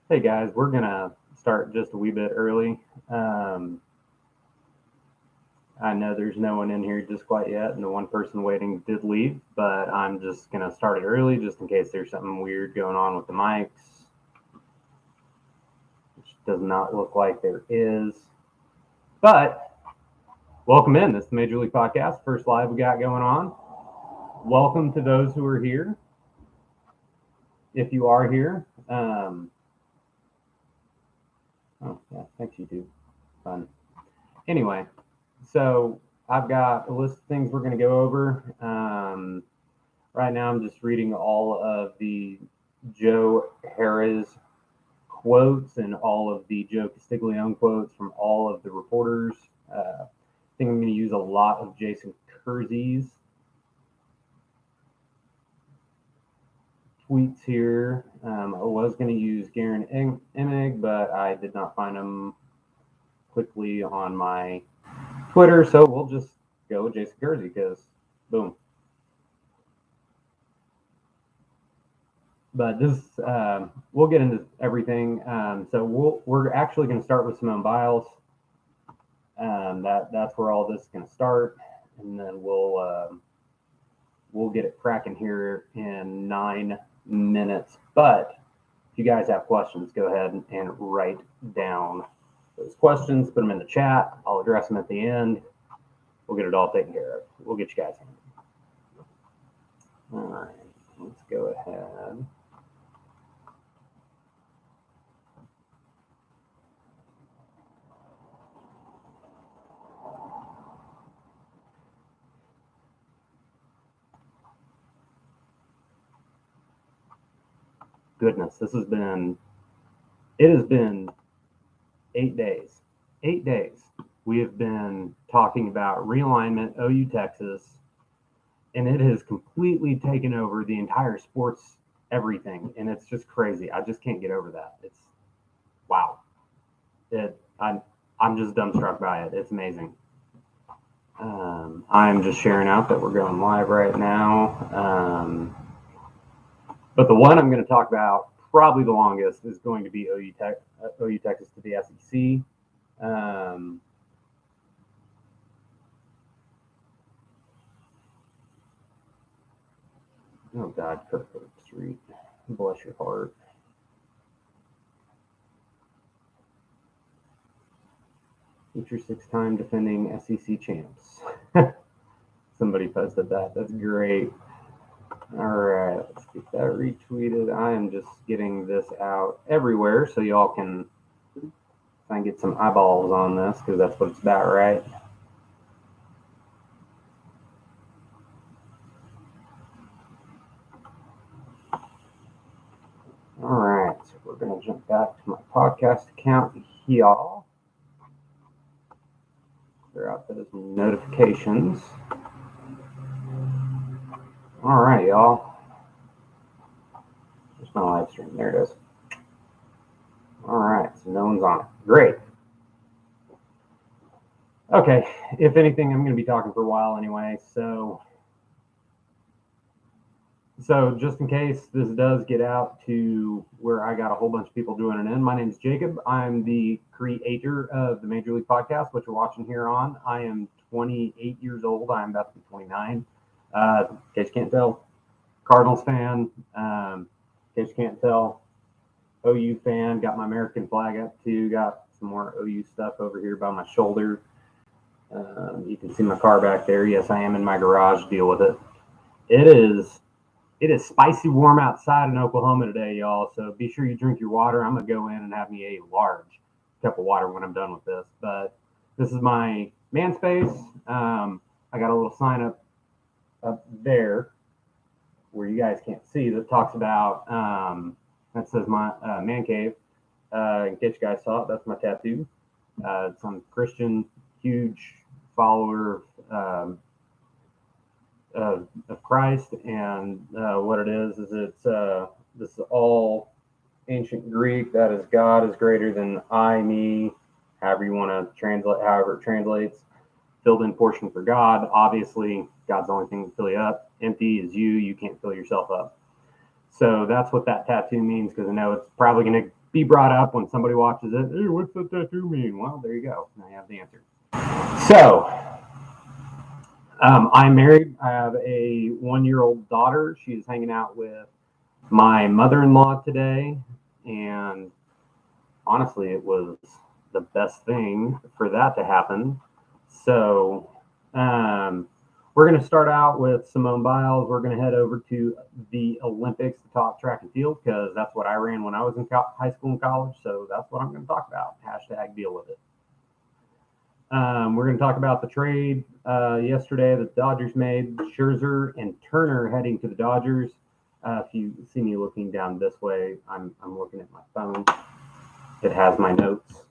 Hey guys, we're gonna start just a wee bit early. I know there's no one in here just quite yet, and the one person waiting did leave, but I'm just gonna start it early just in case there's something weird going on with the mics, which does not look like there is. But welcome in. This is the Major League Podcast, first live we got going on. Welcome to those who are here. If you are here, oh yeah, thanks YouTube. Fun. Anyway, so I've got a list of things we're going to go over. Right now, I'm just reading all of the Joe Harris quotes and all of the Joe Castiglione quotes from all of the reporters. I think I'm going to use a lot of Jason Kersey's tweets here. I was going to use Garen Emig, but I did not find him quickly on my Twitter, so we'll just go with Jason Kersey because boom. But this, we'll get into everything. So we're actually going to start with Simone Biles. That's where all this is going to start, and then we'll get it cracking here in 9 minutes. But if you guys have questions, go ahead and write down those questions. Put them in the chat. I'll address them at the end. We'll get it all taken care of. We'll get you guys in. All right, let's go ahead. Goodness, it has been 8 days. 8 days. We have been talking about realignment, OU Texas, and it has completely taken over the entire sports everything, and it's just crazy. I just can't get over that. It's wow. I'm just dumbstruck by it. It's amazing. I'm just sharing out that we're going live right now. But the one I'm going to talk about probably the longest is going to be OU Texas to the SEC. Oh God, Kirk Street, bless your heart. Future 6-time defending SEC champs. Somebody posted that. That's great. All right, let's get that retweeted. I am just getting this out everywhere so y'all can try and get some eyeballs on this because that's what it's about, right? All right, so we're going to jump back to my podcast account here. Clear out those notifications. All right, y'all. There's my live stream. There it is. All right, so no one's on it. Great. Okay, if anything, I'm going to be talking for a while anyway, so just in case this does get out to where I got a whole bunch of people joining in, my name is Jacob. I'm the creator of the Major League Podcast, which you're watching here on. I am 28 years old. I'm about to be 29. In case you can't tell, Cardinals fan. In case you can't tell, OU fan. Got my American flag up too. Got some more OU stuff over here by my shoulder. You can see my car back there. Yes, I am in my garage. Deal with it. It is spicy warm outside in Oklahoma today, y'all. So be sure you drink your water. I'm gonna go in and have me a large cup of water when I'm done with this. But this is my man space. I got a little sign up there where you guys can't see that talks about that says my man cave. In case you guys saw it, that's my tattoo. I'm Christian, huge follower of Christ, and what it is it's this is all ancient Greek. That is God is greater than I, me, however you want to translate, however it translates. Filled in portion for God. Obviously, God's the only thing to fill you up. Empty is you. You can't fill yourself up. So that's what that tattoo means, because I know it's probably going to be brought up when somebody watches it. Hey, what's that tattoo mean? Well, there you go. Now you have the answer. So, I'm married. I have a 1-year-old daughter. She's hanging out with my mother-in-law today, and honestly, it was the best thing for that to happen. So, we're going to start out with Simone Biles. We're going to head over to the Olympics to talk track and field because that's what I ran when I was in high school and college. So that's what I'm going to talk about. Hashtag deal with it. We're going to talk about the trade yesterday that the Dodgers made. Scherzer and Turner heading to the Dodgers. If you see me looking down this way, I'm looking at my phone. It has my notes.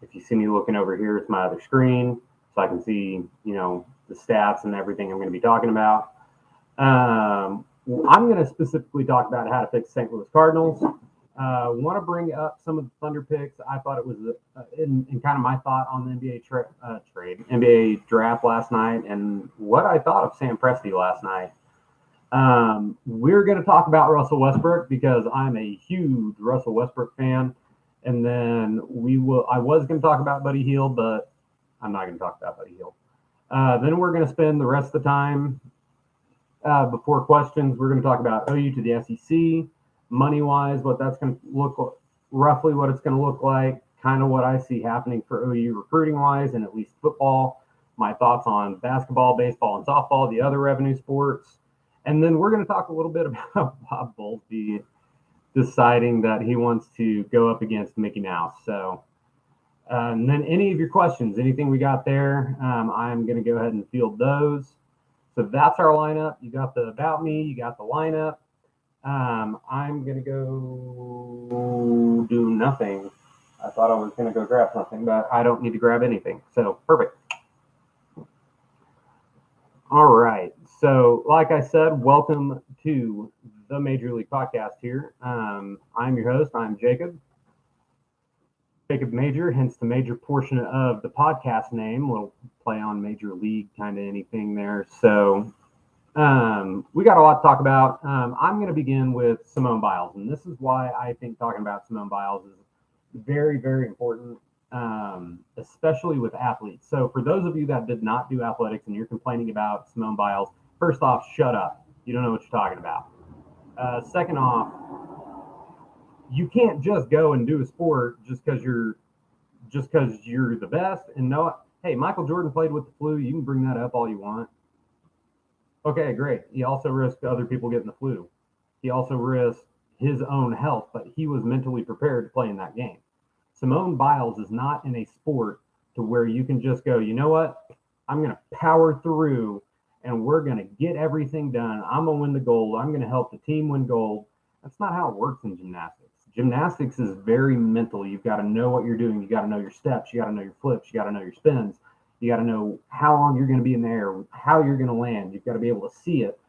If you see me looking over here, it's my other screen, so I can see, the stats and everything I'm going to be talking about. I'm going to specifically talk about how to fix St. Louis Cardinals. Want to bring up some of the Thunder picks. I thought it was in kind of my thought on the NBA draft last night, and what I thought of Sam Presti last night. We're going to talk about Russell Westbrook because I'm a huge Russell Westbrook fan. And then I was going to talk about Buddy Hield, but I'm not going to talk about Buddy Hield. Then we're going to spend the rest of the time before questions. We're going to talk about OU to the SEC, money-wise, what that's going to look like, roughly what it's going to look like, kind of what I see happening for OU recruiting-wise, and at least football, my thoughts on basketball, baseball, and softball, the other revenue sports. And then we're going to talk a little bit about Bob Bowlsby deciding that he wants to go up against Mickey Mouse. So, and then any of your questions, anything we got there, I'm going to go ahead and field those. So that's our lineup. You got the about me, you got the lineup. I'm going to go do nothing. I thought I was going to go grab something, but I don't need to grab anything. So perfect. All right. So like I said, welcome to the Major League Podcast here. I'm your host. I'm Jacob Major, hence the major portion of the podcast name. Little play on Major League, kind of anything there. So we got a lot to talk about. I'm going to begin with Simone Biles, and this is why I think talking about Simone Biles is very, very important, especially with athletes. So for those of you that did not do athletics and you're complaining about Simone Biles, first off, shut up. You don't know what you're talking about. Second off, you can't just go and do a sport just because you're the best and know it. Hey, Michael Jordan played with the flu. You can bring that up all you want. Okay, great. He also risked other people getting the flu. He also risked his own health, but he was mentally prepared to play in that game. Simone Biles is not in a sport to where you can just go, you know what? I'm going to power through and we're going to get everything done. I'm going to win the gold. I'm going to help the team win gold. That's not how it works in gymnastics. Gymnastics is very mental. You've got to know what you're doing. You got to know your steps. You got to know your flips. You got to know your spins. You got to know how long you're going to be in the air, how you're going to land. You've got to be able to see it.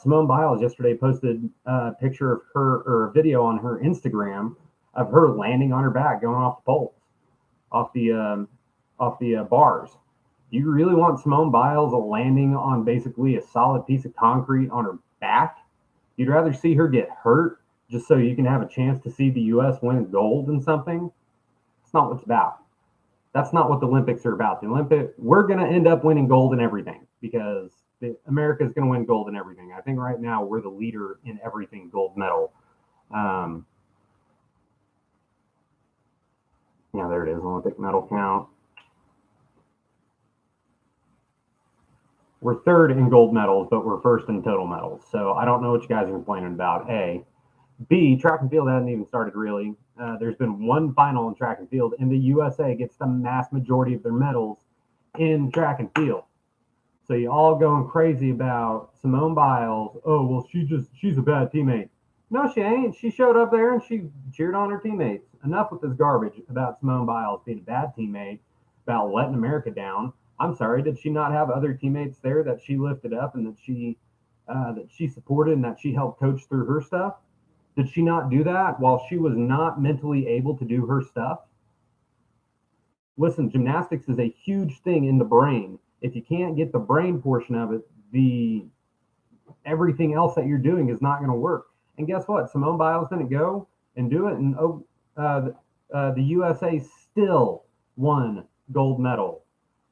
Simone Biles yesterday posted a picture of her, or a video on her Instagram of her landing on her back, going off the poles, off the bars. Do you really want Simone Biles landing on basically a solid piece of concrete on her back? You'd rather see her get hurt just so you can have a chance to see the U.S. win gold in something? It's not what it's about. That's not what the Olympics are about. We're going to end up winning gold in everything because America is going to win gold in everything. I think right now we're the leader in everything gold medal. Yeah, there it is, Olympic medal count. We're third in gold medals, but we're first in total medals. So I don't know what you guys are complaining about, A. B, track and field hasn't even started really. There's been one final in track and field, and the USA gets the mass majority of their medals in track and field. So you all going crazy about Simone Biles. Oh, well, she's a bad teammate. No, she ain't. She showed up there and she cheered on her teammates. Enough with this garbage about Simone Biles being a bad teammate, about letting America down. I'm sorry, did she not have other teammates there that she lifted up and that she supported and that she helped coach through her stuff? Did she not do that while she was not mentally able to do her stuff? Listen, gymnastics is a huge thing in the brain. If you can't get the brain portion of it, everything else that you're doing is not going to work. And guess what? Simone Biles didn't go and do it. And the USA still won gold medal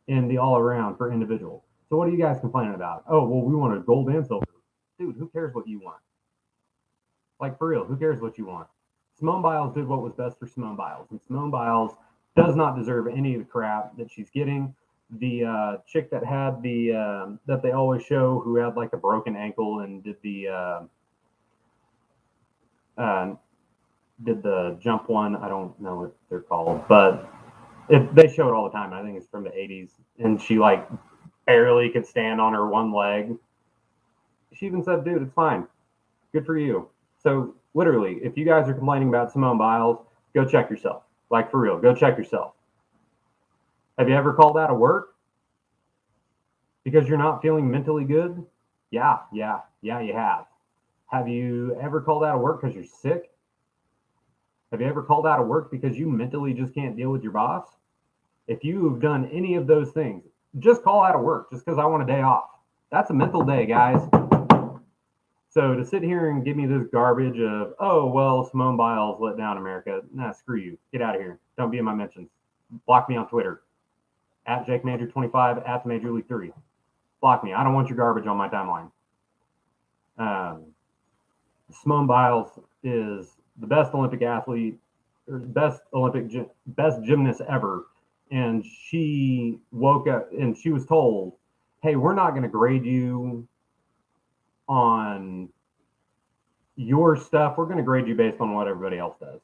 in the all around for individual. So what are you guys complaining about? Oh, well, we want a gold and silver. Dude, who cares what you want? Like, for real, who cares what you want? Simone Biles did what was best for Simone Biles, and Simone Biles does not deserve any of the crap that she's getting. The chick that had the that they always show, who had like a broken ankle and did the jump one. I don't know what they're called, but they show it all the time. I think it's from the 80s, and she like barely could stand on her one leg. She even said, "Dude, it's fine. Good for you." So literally, if you guys are complaining about Simone Biles, go check yourself. Like, for real, go check yourself. Have you ever called out of work because you're not feeling mentally good? Yeah, you have. Have you ever called out of work because you're sick? Have you ever called out of work because you mentally just can't deal with your boss? If you've done any of those things, just call out of work just because I want a day off. That's a mental day, guys. So to sit here and give me this garbage of, oh, well, Simone Biles let down America. Nah, screw you. Get out of here. Don't be in my mentions. Block me on Twitter. At JakeMajor25, at the Major League 3. Block me. I don't want your garbage on my timeline. Simone Biles is the best Olympic athlete, or best gymnast ever. And she woke up and she was told, hey, we're not going to grade you on your stuff. We're going to grade you based on what everybody else does.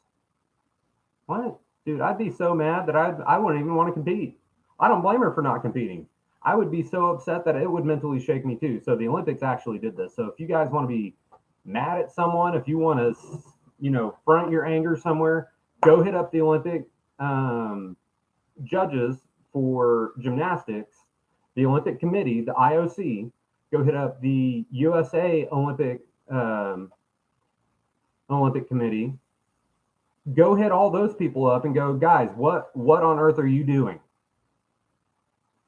What? Dude, I'd be so mad that I wouldn't even want to compete. I don't blame her for not competing. I would be so upset that it would mentally shake me too. So the Olympics actually did this. So if you guys want to be mad at someone, if you want to, front your anger somewhere, go hit up the Olympic judges for gymnastics, the Olympic Committee, the IOC. Go hit up the USA Olympic Committee. Go hit all those people up and go, guys, what on earth are you doing?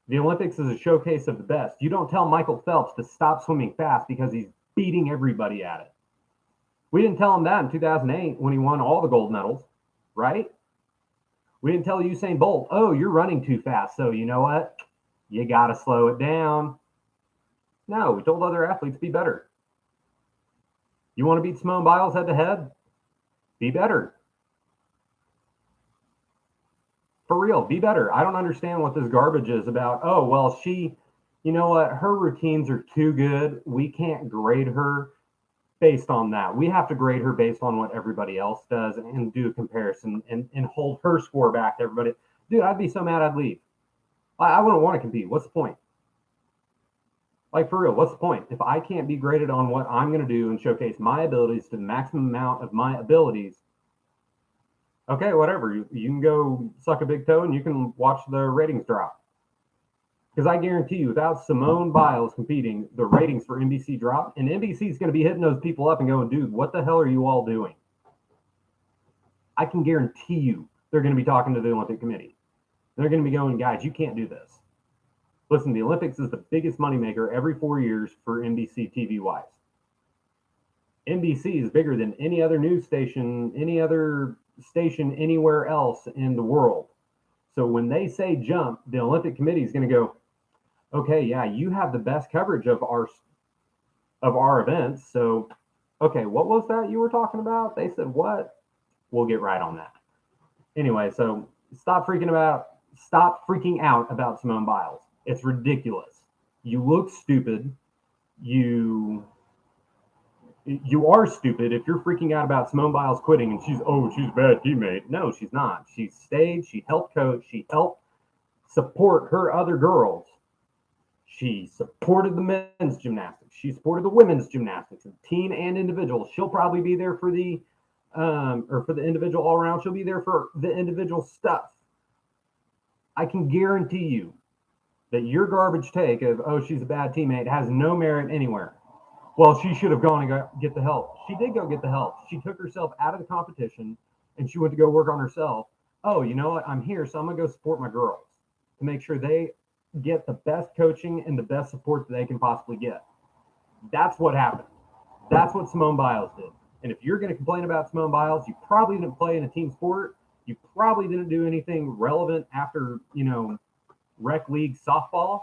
The Olympics is a showcase of the best. You don't tell Michael Phelps to stop swimming fast because he's beating everybody at it. We didn't tell him that in 2008 when he won all the gold medals, right? We didn't tell Usain Bolt, oh, you're running too fast, so you know what? You got to slow it down. No, we told other athletes, be better. You want to beat Simone Biles head to head? Be better. For real, be better. I don't understand what this garbage is about. Oh, well, you know what? Her routines are too good. We can't grade her based on that. We have to grade her based on what everybody else does and do a comparison and hold her score back to everybody. Dude, I'd be so mad I'd leave. I wouldn't want to compete. What's the point? Like, for real, what's the point? If I can't be graded on what I'm going to do and showcase my abilities to the maximum amount of my abilities, okay, whatever. You can go suck a big toe and you can watch the ratings drop. Because I guarantee you, without Simone Biles competing, the ratings for NBC drop, and NBC is going to be hitting those people up and going, dude, what the hell are you all doing? I can guarantee you they're going to be talking to the Olympic Committee. They're going to be going, guys, you can't do this. Listen, the Olympics is the biggest moneymaker every 4 years for NBC TV-wise. NBC is bigger than any other news station, any other station anywhere else in the world. So when they say jump, the Olympic Committee is going to go, okay, yeah, you have the best coverage of our events. So, okay, what was that you were talking about? They said what? We'll get right on that. Anyway, so stop freaking out about Simone Biles. It's ridiculous. You look stupid. You are stupid if you're freaking out about Simone Biles quitting and she's a bad teammate. No, she's not. She stayed. She helped coach. She helped support her other girls. She supported the men's gymnastics. She supported the women's gymnastics, team and individual. She'll probably be there for the individual all around. She'll be there for the individual stuff. I can guarantee you that your garbage take of, she's a bad teammate has no merit anywhere. Well, she should have gone and get the help. She did go get the help. She took herself out of the competition and she went to go work on herself. Oh, you know what? I'm here, so I'm going to go support my girls to make sure they get the best coaching and the best support that they can possibly get. That's what happened. That's what Simone Biles did. And if you're going to complain about Simone Biles, you probably didn't play in a team sport. You probably didn't do anything relevant after, rec league softball.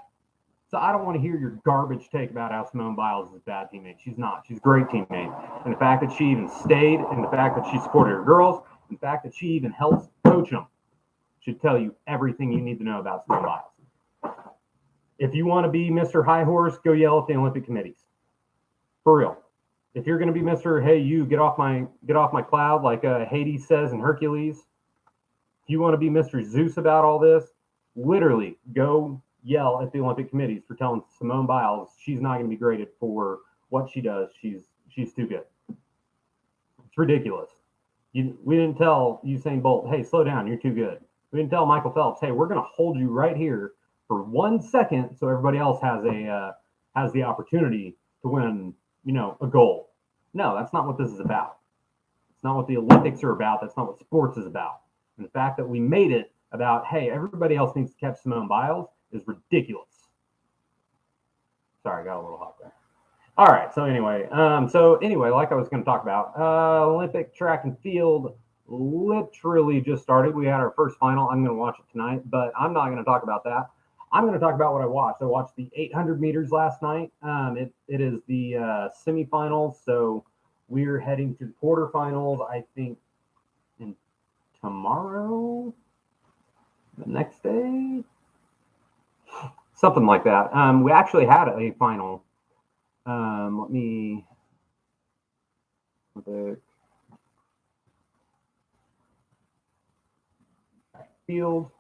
So I don't want to hear your garbage take about how Simone Biles is a bad teammate. She's not. She's a great teammate. And the fact that she even stayed, and the fact that she supported her girls, and the fact that she even helps coach them should tell you everything you need to know about Simone Biles. If you want to be Mr. High Horse, go yell at the Olympic committees. For real. If you're going to be Mr. Hey, you get off my cloud, like Hades says in Hercules. If you want to be Mr. Zeus about all this, literally go yell at the Olympic committees for telling Simone Biles she's not going to be graded for what she does. She's too good. It's ridiculous. We didn't tell Usain Bolt, hey, slow down, you're too good. We didn't tell Michael Phelps, hey, we're going to hold you right here for 1 second so everybody else has the opportunity to win, a gold. No, that's not what this is about. It's not what the Olympics are about. That's not what sports is about. And the fact that we made it about, hey, everybody else needs to catch Simone Biles is ridiculous. Sorry, I got a little hot there. All right. So anyway, like I was going to talk about, Olympic track and field literally just started. We had our first final. I'm going to watch it tonight, but I'm not going to talk about that. I'm going to talk about what I watched. I watched the 800 meters last night. It is the semifinals. So we're heading to the quarterfinals, I think, tomorrow, the next day, something like that. We actually had a final. Let me field.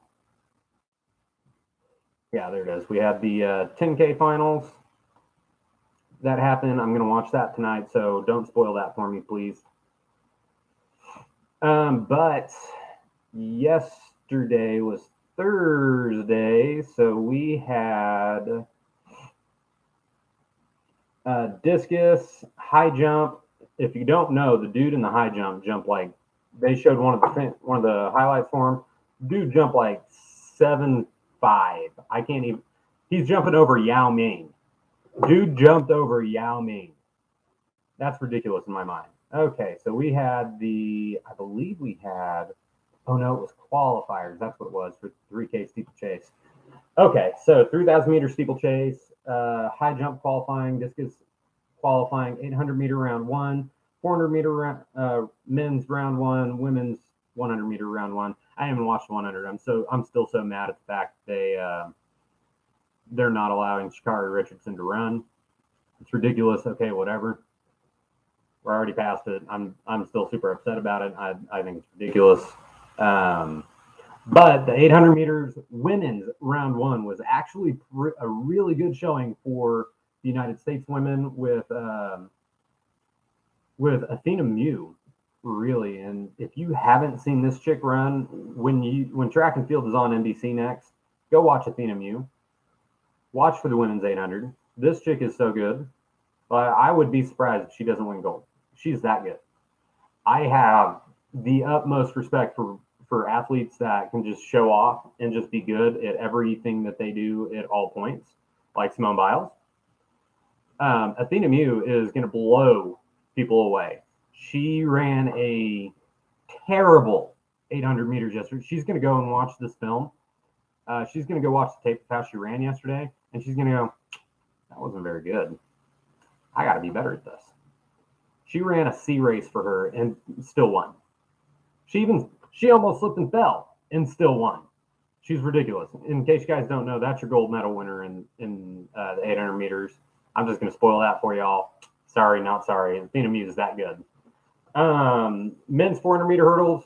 Yeah, there it is. We had the 10K finals that happened. I'm going to watch that tonight, so don't spoil that for me, please. But yesterday was Thursday, so we had discus, high jump. If you don't know, the dude in the high jump jumped like, they showed one of the highlights for him. Dude jumped like 7.5. I can't even. He's jumping over Yao Ming. Dude jumped over Yao Ming. That's ridiculous in my mind. Okay, so we had I believe we had, oh no, it was qualifiers. That's what it was for 3K steeplechase. Okay, so 3,000 meter steeplechase, high jump qualifying, discus qualifying, 800 meter round one, 400 meter round, men's round one, women's 100 meter round one. I haven't watched 100. I'm still so mad at the fact they're not allowing Sha'Carri Richardson to run. It's ridiculous. Okay, whatever. We're already past it. I'm still super upset about it. I think it's ridiculous. But the 800 meters women's round one was actually a really good showing for the United States women with Athena Mew, really. And if you haven't seen this chick run, when track and field is on NBC next, go watch Athena Mew. Watch for the women's 800. This chick is so good. I would be surprised if she doesn't win gold. She's that good. I have the utmost respect for athletes that can just show off and just be good at everything that they do at all points, like Simone Biles. Athena Mew is going to blow people away. She ran a terrible 800 meters yesterday. She's going to go and watch this film. She's going to go watch the tape of how she ran yesterday, and she's going to go, that wasn't very good. I got to be better at this. She ran a C race for her and still won. She almost slipped and fell and still won. She's ridiculous. In case you guys don't know, that's your gold medal winner in the 800 meters. I'm just going to spoil that for y'all. Sorry, not sorry. Athena Mew is that good. Men's 400 meter hurdles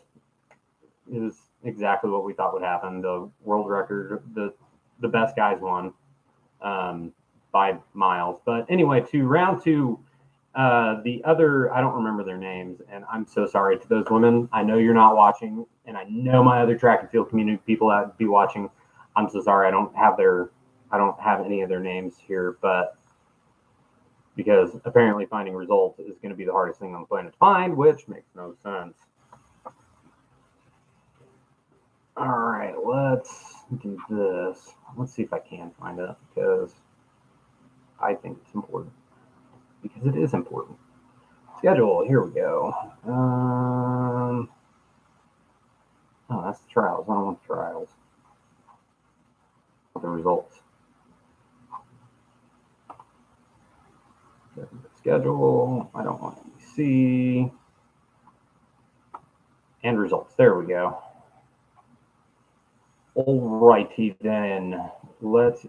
is exactly what we thought would happen. The world record, the best guys won by miles. But anyway, to round two, the other, I don't remember their names, and I'm so sorry to those women. I know you're not watching, and I know my other track and field community people that would be watching. I'm so sorry. I don't have any of their names here, but because apparently finding results is going to be the hardest thing on the planet to find, which makes no sense. All right, let's do this. Let's see if I can find it because I think it's important. Because it is important. Schedule. Here we go. Oh, that's the trials. I don't want the trials. The results. Schedule. I don't want NBC. And results. There we go. Alrighty then.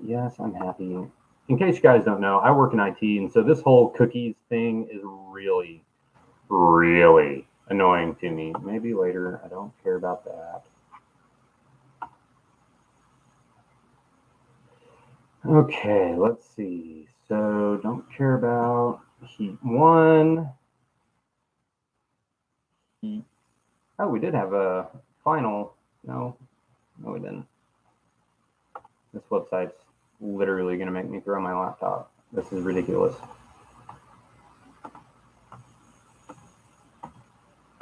Yes, I'm happy. In case you guys don't know, I work in IT, and so this whole cookies thing is really, really annoying to me. Maybe later. I don't care about that. Okay, let's see. So don't care about Heat 1. Oh, we did have a final. No, we didn't. This website's literally going to make me throw my laptop. This is ridiculous.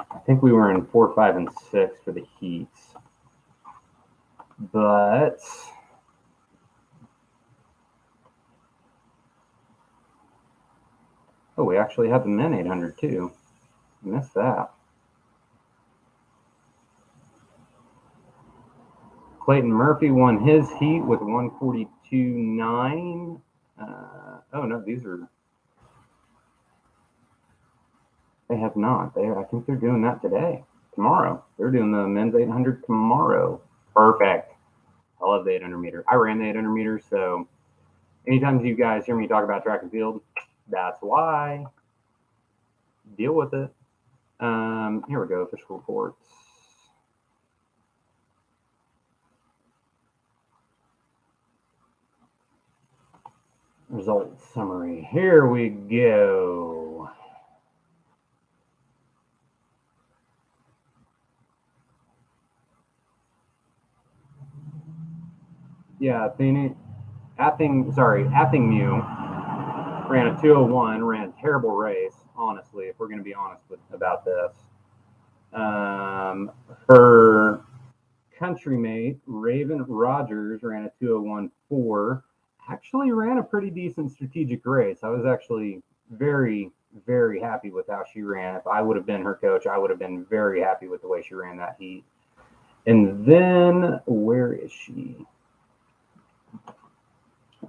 I think we were in 4, 5, and 6 for the Heats. But oh, we actually have the men 800 too. Missed that. Clayton Murphy won his heat with 142.9. Oh no, they have not. I think they're doing that today. Tomorrow. They're doing the men's 800 tomorrow. Perfect. I love the 800 meter. I ran the 800 meter, so anytime you guys hear me talk about track and field, that's why. Deal with it. Here we go, official reports. Results summary. Here we go. Yeah, Athingmew ran a 201, ran a terrible race, honestly, if we're going to be honest about this. Her country mate, Raven Rogers, ran a 201.4, actually ran a pretty decent strategic race. I was actually very, very happy with how she ran. If I would have been her coach, I would have been very happy with the way she ran that heat. And then, where is she?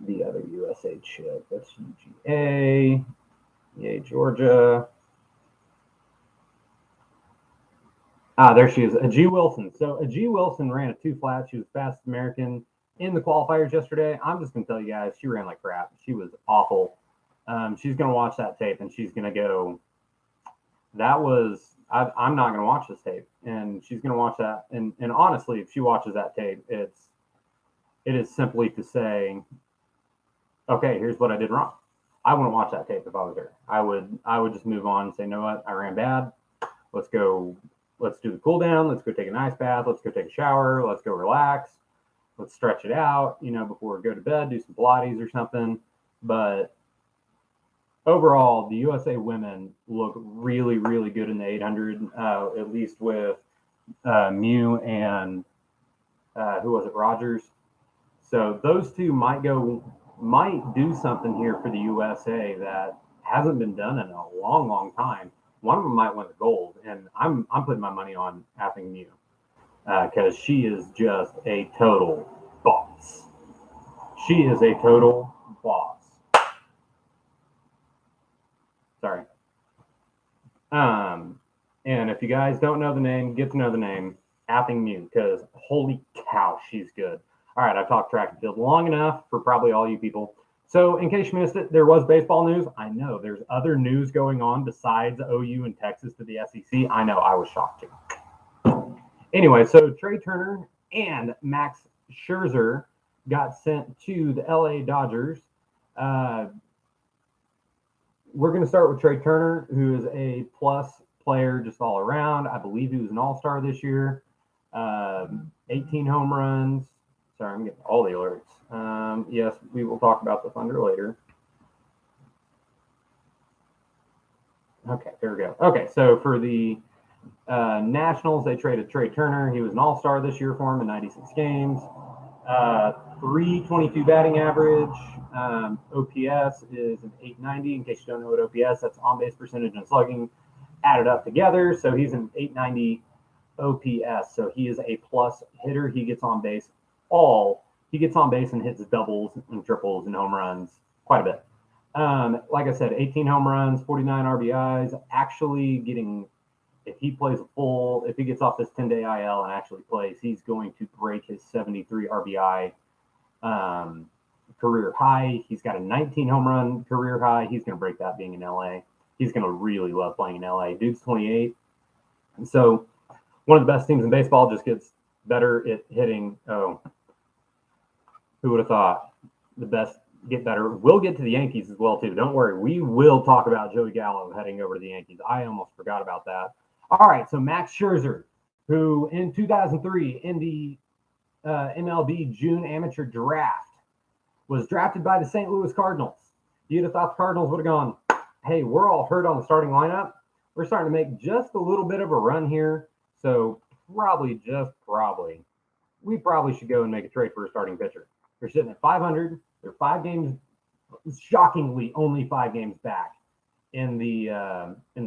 The other USA chick. That's UGA. Yay, Georgia. There she is. G. Wilson. So G. Wilson ran a 2 flat. She was fastest American in the qualifiers yesterday. I'm just going to tell you guys, she ran like crap. She was awful. She's going to watch that tape and she's going to go, I'm not going to watch this tape. And she's going to watch that. And honestly, if she watches that tape, it is simply to say, okay, here's what I did wrong. I wouldn't watch that tape if I was her. I would just move on and say, you know what, I ran bad. Let's do the cool down. Let's go take an ice bath. Let's go take a shower. Let's go relax. Let's stretch it out, before we go to bed, do some Pilates or something. But overall, the USA women look really, really good in the 800, at least with Mew and who was it, Rogers. So those two might do something here for the USA that hasn't been done in a long, long time. One of them might win the gold, and I'm putting my money on Athingmew because she is just a total boss. She is a total boss. Sorry. And if you guys don't know the name, get to know the name Athingmew because holy cow, she's good. All right, I've talked track and field long enough for probably all you people. So in case you missed it, there was baseball news. I know there's other news going on besides OU and Texas to the SEC. I know, I was shocked too. Anyway, so Trey Turner and Max Scherzer got sent to the LA Dodgers. We're going to start with Trey Turner, who is a plus player just all around. I believe he was an all-star this year. 18 home runs. Sorry, I'm getting all the alerts. Yes, we will talk about the Thunder later. Okay, there we go. Okay, so for the Nationals, they traded Trey Turner. He was an all-star this year for him in 96 games. 322 batting average. OPS is an 890. In case you don't know what OPS, that's on base percentage and slugging added up together. So he's an 890 OPS. So he is a plus hitter. He gets on base and hits doubles and triples and home runs quite a bit. Like I said, 18 home runs, 49 RBIs. Actually getting, if he gets off this 10-day IL and actually plays, he's going to break his 73 RBI career high. He's got a 19 home run career high. He's going to break that being in LA. He's going to really love playing in LA. Dude's 28. And so one of the best teams in baseball just gets better at hitting. Oh, who would have thought? The best get better. We'll get to the Yankees as well, too. Don't worry. We will talk about Joey Gallo heading over to the Yankees. I almost forgot about that. All right, so Max Scherzer, who in 2003 in the MLB June amateur draft was drafted by the St. Louis Cardinals. You'd have thought the Cardinals would have gone, hey, we're all hurt on the starting lineup. We're starting to make just a little bit of a run here. So we probably should go and make a trade for a starting pitcher. They're sitting at 500. They're 5 games, shockingly, only 5 games back in the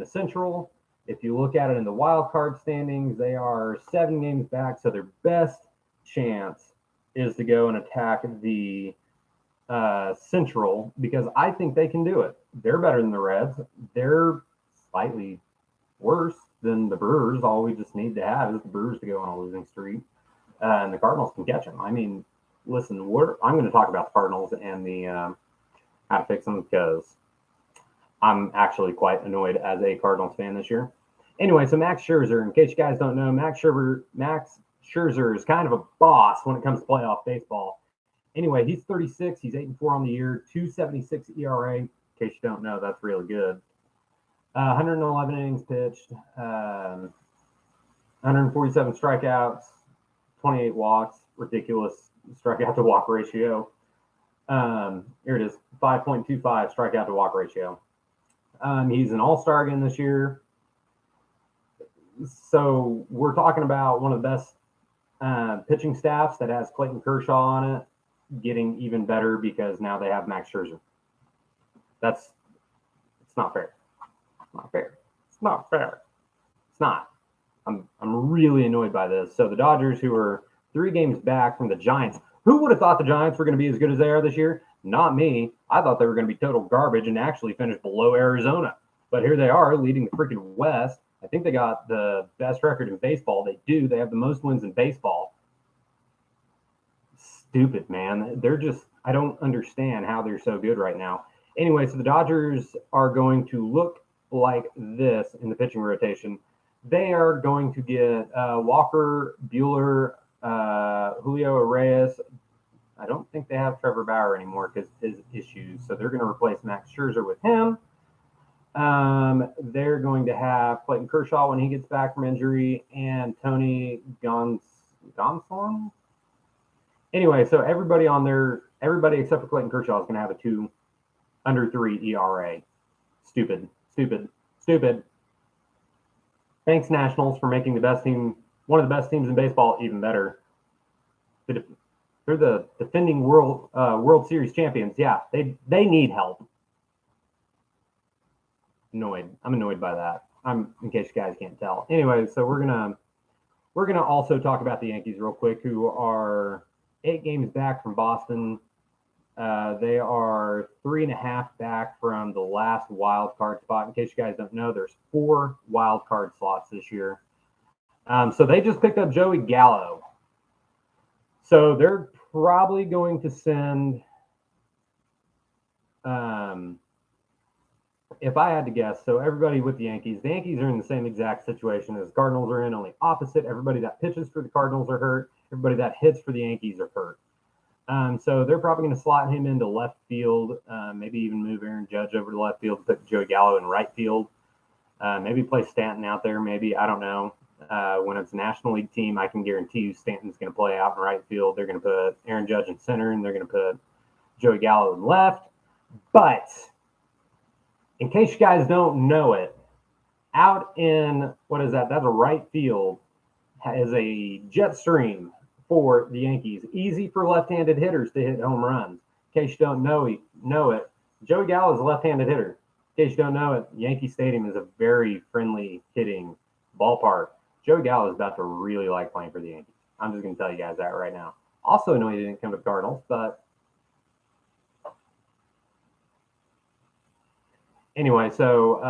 Central. If you look at it in the wild card standings, they are 7 games back. So their best chance is to go and attack the Central, because I think they can do it. They're better than the Reds. They're slightly worse than the Brewers. All we just need to have is the Brewers to go on a losing streak, and the Cardinals can catch them. I mean, listen, I'm going to talk about the Cardinals and the how to fix them, because I'm actually quite annoyed as a Cardinals fan this year. Anyway, so Max Scherzer, in case you guys don't know, Max Scherzer is kind of a boss when it comes to playoff baseball. Anyway, he's 36. He's 8-4 on the year, 2.76 ERA. In case you don't know, that's really good. 111 innings pitched, 147 strikeouts, 28 walks. Ridiculous strikeout to walk ratio. Here it is, 5.25 strikeout to walk ratio. He's an all-star again this year. So we're talking about one of the best pitching staffs that has Clayton Kershaw on it, getting even better because now they have Max Scherzer. It's not fair. It's not fair. It's not fair. It's not. I'm really annoyed by this. So the Dodgers, who are 3 games back from the Giants, who would have thought the Giants were going to be as good as they are this year? Not me. I thought they were going to be total garbage and actually finish below Arizona. But here they are, leading the freaking West. I think they got the best record in baseball. They do. They have the most wins in baseball. Stupid, man. I don't understand how they're so good right now. Anyway, so the Dodgers are going to look like this in the pitching rotation. They are going to get Walker, Buehler, Julio Reyes. I don't think they have Trevor Bauer anymore because of his issues. So they're going to replace Max Scherzer with him. They're going to have Clayton Kershaw when he gets back from injury, and Tony Gonsolin. Anyway, so everybody except for Clayton Kershaw is going to have a 2 under 3 ERA. Stupid. Thanks, Nationals, for making one of the best teams in baseball, even better. They're the defending World Series champions. Yeah, they need help. I'm annoyed by that. In case you guys can't tell. Anyway, so we're gonna also talk about the Yankees real quick, who are 8 games back from Boston. They are 3.5 back from the last wild card spot. In case you guys don't know, there's 4 wild card slots this year. So they just picked up Joey Gallo. So they're probably going to send, if I had to guess, so everybody with the Yankees are in the same exact situation as the Cardinals are in, only opposite. Everybody that pitches for the Cardinals are hurt. Everybody that hits for the Yankees are hurt. So they're probably going to slot him into left field, maybe even move Aaron Judge over to left field, put Joey Gallo in right field, maybe play Stanton out there, maybe, I don't know. When it's a National League team, I can guarantee you Stanton's going to play out in right field. They're going to put Aaron Judge in center, and they're going to put Joey Gallo in left. But in case you guys don't know it, out in, what is that? That's a right field, is a jet stream for the Yankees. Easy for left-handed hitters to hit home runs. In case you don't know it, Joey Gallo is a left-handed hitter. In case you don't know it, Yankee Stadium is a very friendly hitting ballpark. Joey Gallo is about to really like playing for the Yankees. I'm just going to tell you guys that right now. Also, know he didn't come to the Cardinals, but anyway, so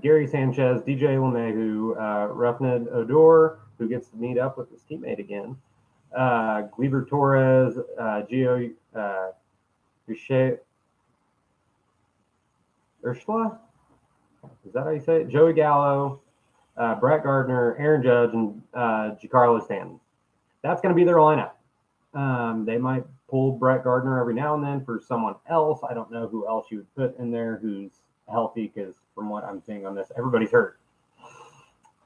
Gary Sanchez, DJ LeMahieu, Rougned Odor, who gets to meet up with his teammate again, Gleyber Torres, Gio Urshela? Is that how you say it? Joey Gallo, Brett Gardner, Aaron Judge, and Giancarlo Stanton. That's going to be their lineup. They might pull Brett Gardner every now and then for someone else. I don't know who else you would put in there who's healthy, because from what I'm seeing on this, everybody's hurt.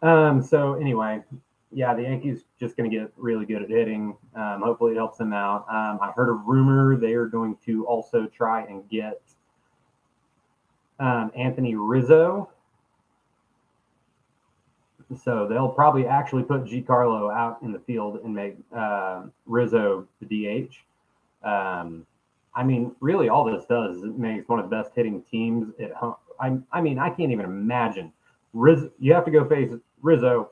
So anyway, yeah, the Yankees just going to get really good at hitting. Hopefully it helps them out. I heard a rumor they are going to also try and get Anthony Rizzo. So they'll probably actually put Giancarlo out in the field and make Rizzo the DH. I mean, really all this does is it makes one of the best hitting teams at home. I mean, I can't even imagine. You have to go face Rizzo.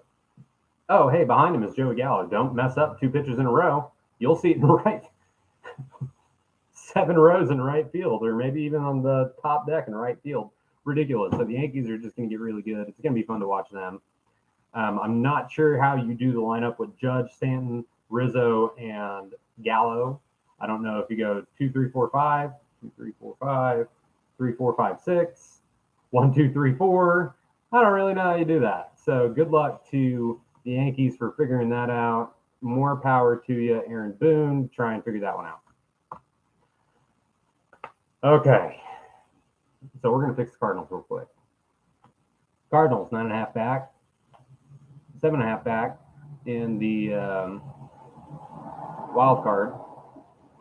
Oh, hey, behind him is Joey Gallo. Don't mess up 2 pitches in a row. You'll see it in right 7 rows in right field, or maybe even on the top deck in right field. Ridiculous. So the Yankees are just going to get really good. It's going to be fun to watch them. I'm not sure how you do the lineup with Judge, Stanton, Rizzo, and Gallo. I don't know if you go 2, 3, 4, 5, 2, 3, 4, 5, 3, 4, 5, 6, 1, 2, 3, 4. I don't really know how you do that. So good luck to the Yankees for figuring that out. More power to you, Aaron Boone. Try and figure that one out. Okay. So we're going to fix the Cardinals real quick. Cardinals, 9.5 back. 7.5 back in the wild card.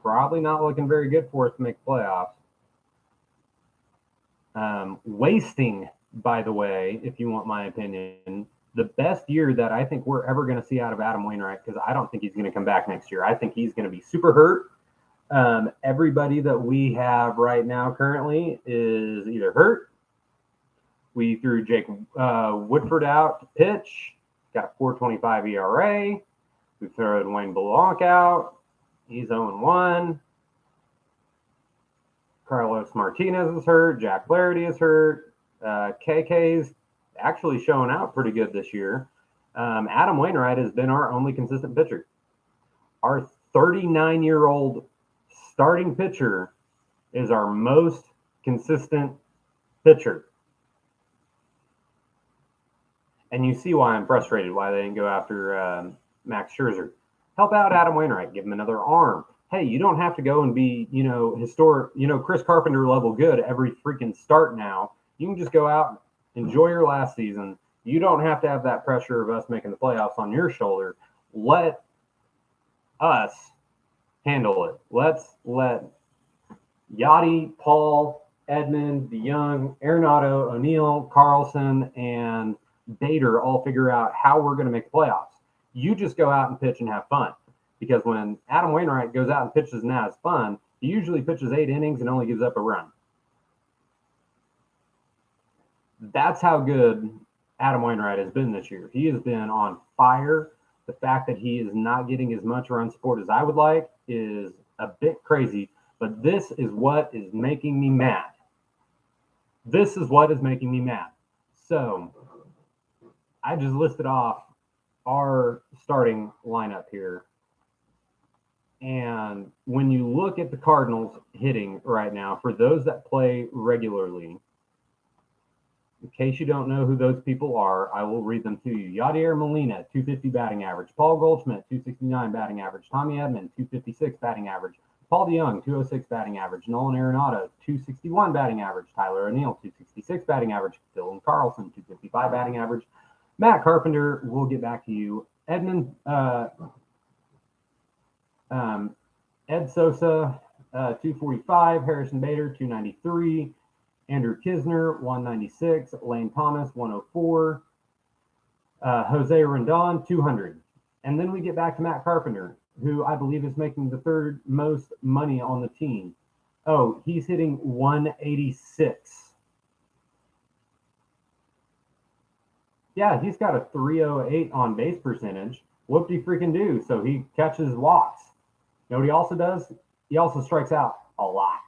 Probably not looking very good for us to make playoffs. Wasting, by the way, if you want my opinion, the best year that I think we're ever going to see out of Adam Wainwright, because I don't think he's going to come back next year. I think he's going to be super hurt. Everybody that we have right now currently is either hurt. We threw Jake Woodford out to pitch. Got a 4.25 ERA. We thrown Wayne Blanc out. He's 0-1. Carlos Martinez is hurt. Jack Flaherty is hurt. KK's actually showing out pretty good this year. Adam Wainwright has been our only consistent pitcher. Our 39-year-old starting pitcher is our most consistent pitcher. And you see why I'm frustrated, why they didn't go after Max Scherzer. Help out Adam Wainwright. Give him another arm. Hey, you don't have to go and be, historic, Chris Carpenter level good every freaking start now. You can just go out, enjoy your last season. You don't have to have that pressure of us making the playoffs on your shoulder. Let us handle it. Let's let Yachty, Paul, Edmund, DeYoung, Arenado, O'Neill, Carlson, and Bader all figure out how we're going to make the playoffs. You just go out and pitch and have fun. Because when Adam Wainwright goes out and pitches and has fun, he usually pitches 8 innings and only gives up a run. That's how good Adam Wainwright has been this year. He has been on fire. The fact that he is not getting as much run support as I would like is a bit crazy, but this is what is making me mad. This is what is making me mad. So I just listed off our starting lineup here. And when you look at the Cardinals hitting right now, for those that play regularly, in case you don't know who those people are, I will read them to you. Yadier Molina, 250 batting average. Paul Goldschmidt, 269 batting average. Tommy Edman, 256 batting average. Paul DeYoung, 206 batting average. Nolan Arenado, 261 batting average. Tyler O'Neill, 266 batting average. Dylan Carlson, 255 batting average. Matt Carpenter, we'll get back to you. Edmund, Ed Sosa, 245. Harrison Bader, 293. Andrew Kisner, 196. Lane Thomas, 104. Jose Rendon, 200. And then we get back to Matt Carpenter. who I believe is making the third most money on the team. Oh, he's hitting 186. Yeah, he's got a 308 on base percentage. Whoop-de freaking do. So he catches walks. You know what he also does? He also strikes out a lot.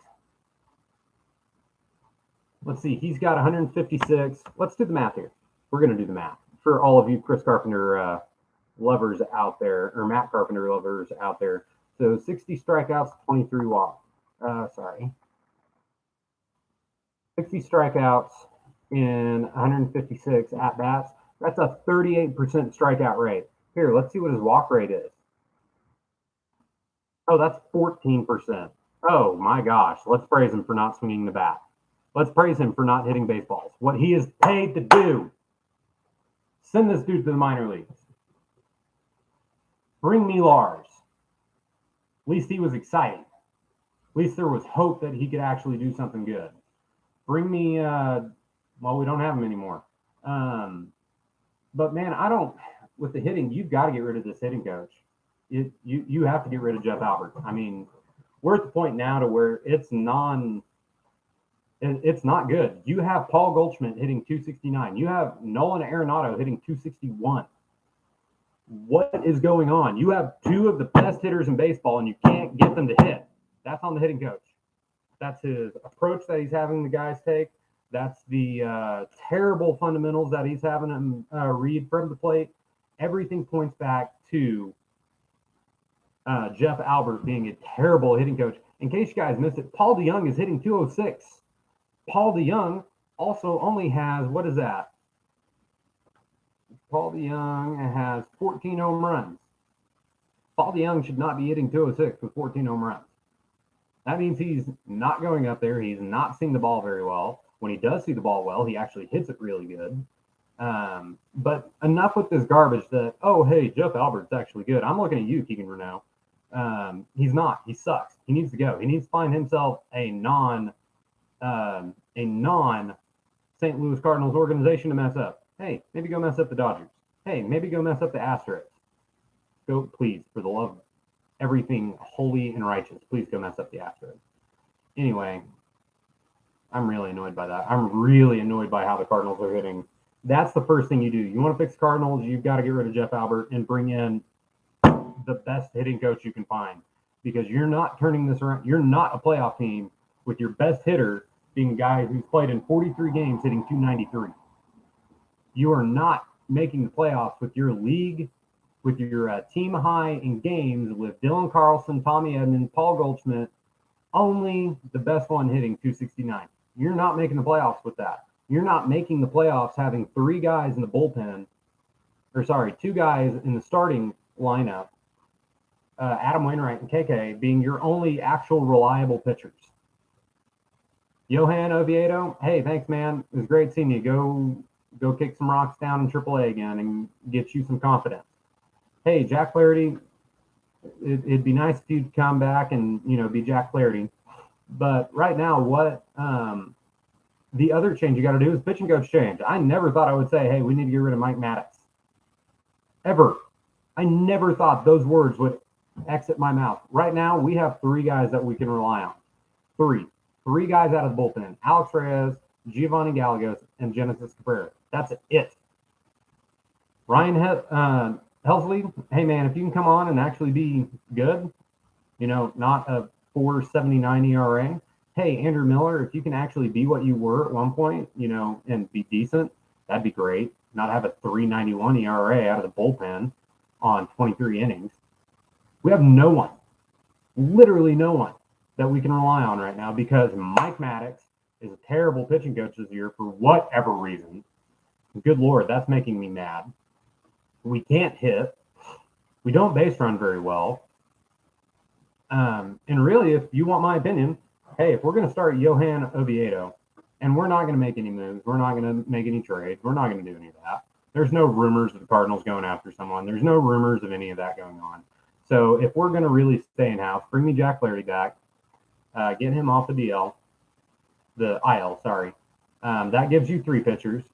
Let's see. He's got 156. Let's do the math here. We're going to do the math for all of you Chris Carpenter lovers out there, or Matt Carpenter lovers out there. So 60 strikeouts, 23 walks. 60 strikeouts in 156 at bats. That's a 38% strikeout rate. Here, let's see what his walk rate is. Oh, that's 14%. Oh my gosh. Let's praise him for not swinging the bat. Let's praise him for not hitting baseballs. What he is paid to do. Send this dude to the minor leagues. Bring me Lars. At least he was exciting. At least there was hope that he could actually do something good. Bring me, well, we don't have him anymore. But man, with the hitting, you've got to get rid of this hitting coach. You have to get rid of Jeff Albert. I mean, we're at the point now to where it's not good. You have Paul Goldschmidt hitting 269. You have Nolan Arenado hitting 261. What is going on? You have two of the best hitters in baseball, and you can't get them to hit. That's on the hitting coach. That's his approach that he's having the guys take. That's the terrible fundamentals that he's having them read from the plate. Everything points back to Jeff Albert being a terrible hitting coach. In case you guys missed it, Paul DeJong is hitting 206. Paul DeJong also only has, what is that? Paul DeJong has 14 home runs. Paul DeJong should not be hitting 206 with 14 home runs. That means he's not going up there. He's not seeing the ball very well. When he does see the ball well, he actually hits it really good. But enough with this garbage that, oh, hey, Jeff Albert's actually good. I'm looking at you, Keegan Renaud. He's not. He sucks. He needs to go. He needs to find himself a non St. Louis Cardinals organization to mess up. Hey, maybe go mess up the Dodgers. Hey, maybe go mess up the Astros. Go, please, for the love of everything holy and righteous, please go mess up the Astros. Anyway, I'm really annoyed by that. I'm really annoyed by how the Cardinals are hitting. That's the first thing you do. You want to fix Cardinals, you've got to get rid of Jeff Albert and bring in the best hitting coach you can find, because you're not turning this around. You're not a playoff team with your best hitter being a guy who's played in 43 games hitting 293. You are not making the playoffs with your league, with your team high in games with Dylan Carlson, Tommy Edman, Paul Goldschmidt, only the best one hitting 269. You're not making the playoffs with that. You're not making the playoffs having two guys in the starting lineup, Adam Wainwright and KK, being your only actual reliable pitchers. Johan Oviedo, hey, thanks, man. It was great seeing you. Go kick some rocks down in AAA again and get you some confidence. Hey, Jack Flaherty, it'd be nice if you'd come back and, be Jack Flaherty. But right now, what the other change you got to do is pitching coach change. I never thought I would say, hey, we need to get rid of Mike Maddox. Ever. I never thought those words would exit my mouth. Right now, we have three guys that we can rely on. Three guys out of the bullpen. Alex Reyes, Giovanni Gallegos, and Genesis Cabrera. That's it. Ryan Helsley, hey, man, if you can come on and actually be good, not a 4.79 ERA. Hey, Andrew Miller, if you can actually be what you were at one point, and be decent, that'd be great. Not have a 3.91 ERA out of the bullpen on 23 innings. We have no one, literally no one, that we can rely on right now, because Mike Maddox is a terrible pitching coach this year for whatever reason. Good Lord, that's making me mad. We can't hit. We don't base run very well. And really, if you want my opinion, hey, if we're going to start Johan Oviedo, and we're not going to make any moves, we're not going to make any trades, we're not going to do any of that. There's no rumors of the Cardinals going after someone. There's no rumors of any of that going on. So if we're going to really stay in-house, bring me Jack Flaherty back, get him off the IL, sorry. That gives you three pitchers.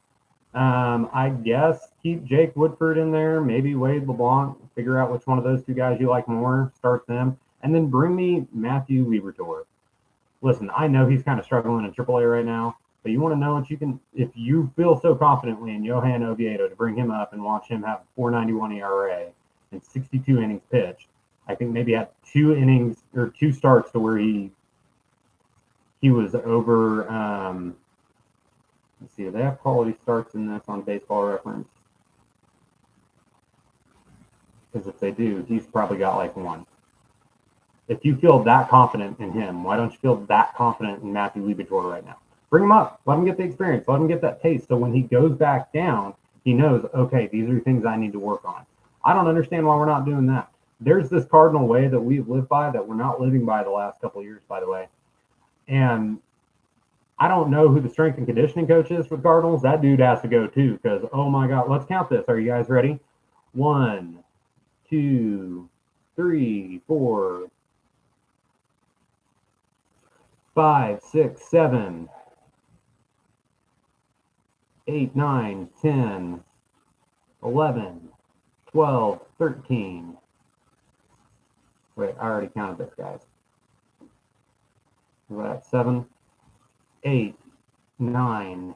I guess keep Jake Woodford in there, maybe Wade LeBlanc, figure out which one of those two guys you like more, start them, and then bring me Matthew Liberatore. Listen, I know he's kind of struggling in AAA right now, but you want to know what you can, if you feel so confidently in Johan Oviedo to bring him up and watch him have 4.91 ERA and 62 innings pitched. I think maybe had 2 innings or 2 starts to where he was over. Let's see, do they have quality starts in this on Baseball Reference? Because if they do, he's probably got like 1. If you feel that confident in him, why don't you feel that confident in Matthew Liberatore right now? Bring him up. Let him get the experience. Let him get that taste. So when he goes back down, he knows, okay, these are things I need to work on. I don't understand why we're not doing that. There's this cardinal way that we've lived by that we're not living by the last couple of years, by the way. And I don't know who the strength and conditioning coach is for the Cardinals. That dude has to go too, because, oh my God, let's count this. Are you guys ready? 1, 2, 3, 4, 5, 6, 7, 8, 9, 10, 11, 12, 13. Wait, I already counted this, guys. We're at 7, 8, 9.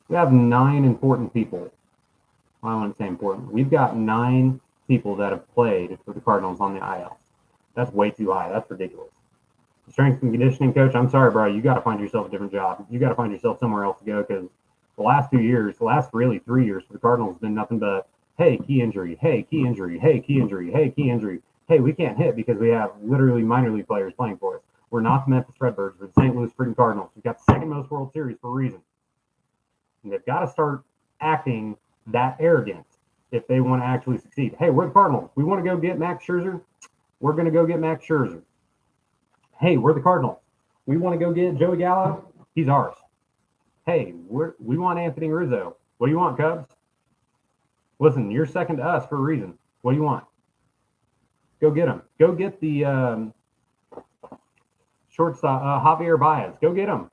We have 9 important people. Well, I wouldn't say important. We've got 9 people that have played for the Cardinals on the IL. That's way too high. That's ridiculous. Strength and conditioning coach, I'm sorry, bro. You got to find yourself a different job. You got to find yourself somewhere else to go, because the last 2 years, the last really 3 years for the Cardinals has been nothing but, hey, key injury, hey, key injury, hey, key injury, hey, key injury. Hey, we can't hit because we have literally minor league players playing for us. We're not the Memphis Redbirds. We're the St. Louis freaking Cardinals. We've got the second most World Series for a reason. And they've got to start acting that arrogant if they want to actually succeed. Hey, we're the Cardinals. We want to go get Max Scherzer. We're going to go get Max Scherzer. Hey, we're the Cardinals. We want to go get Joey Gallo. He's ours. Hey, we want Anthony Rizzo. What do you want, Cubs? Listen, you're second to us for a reason. What do you want? Go get him. Go get the shortstop, Javier Baez. Go get him.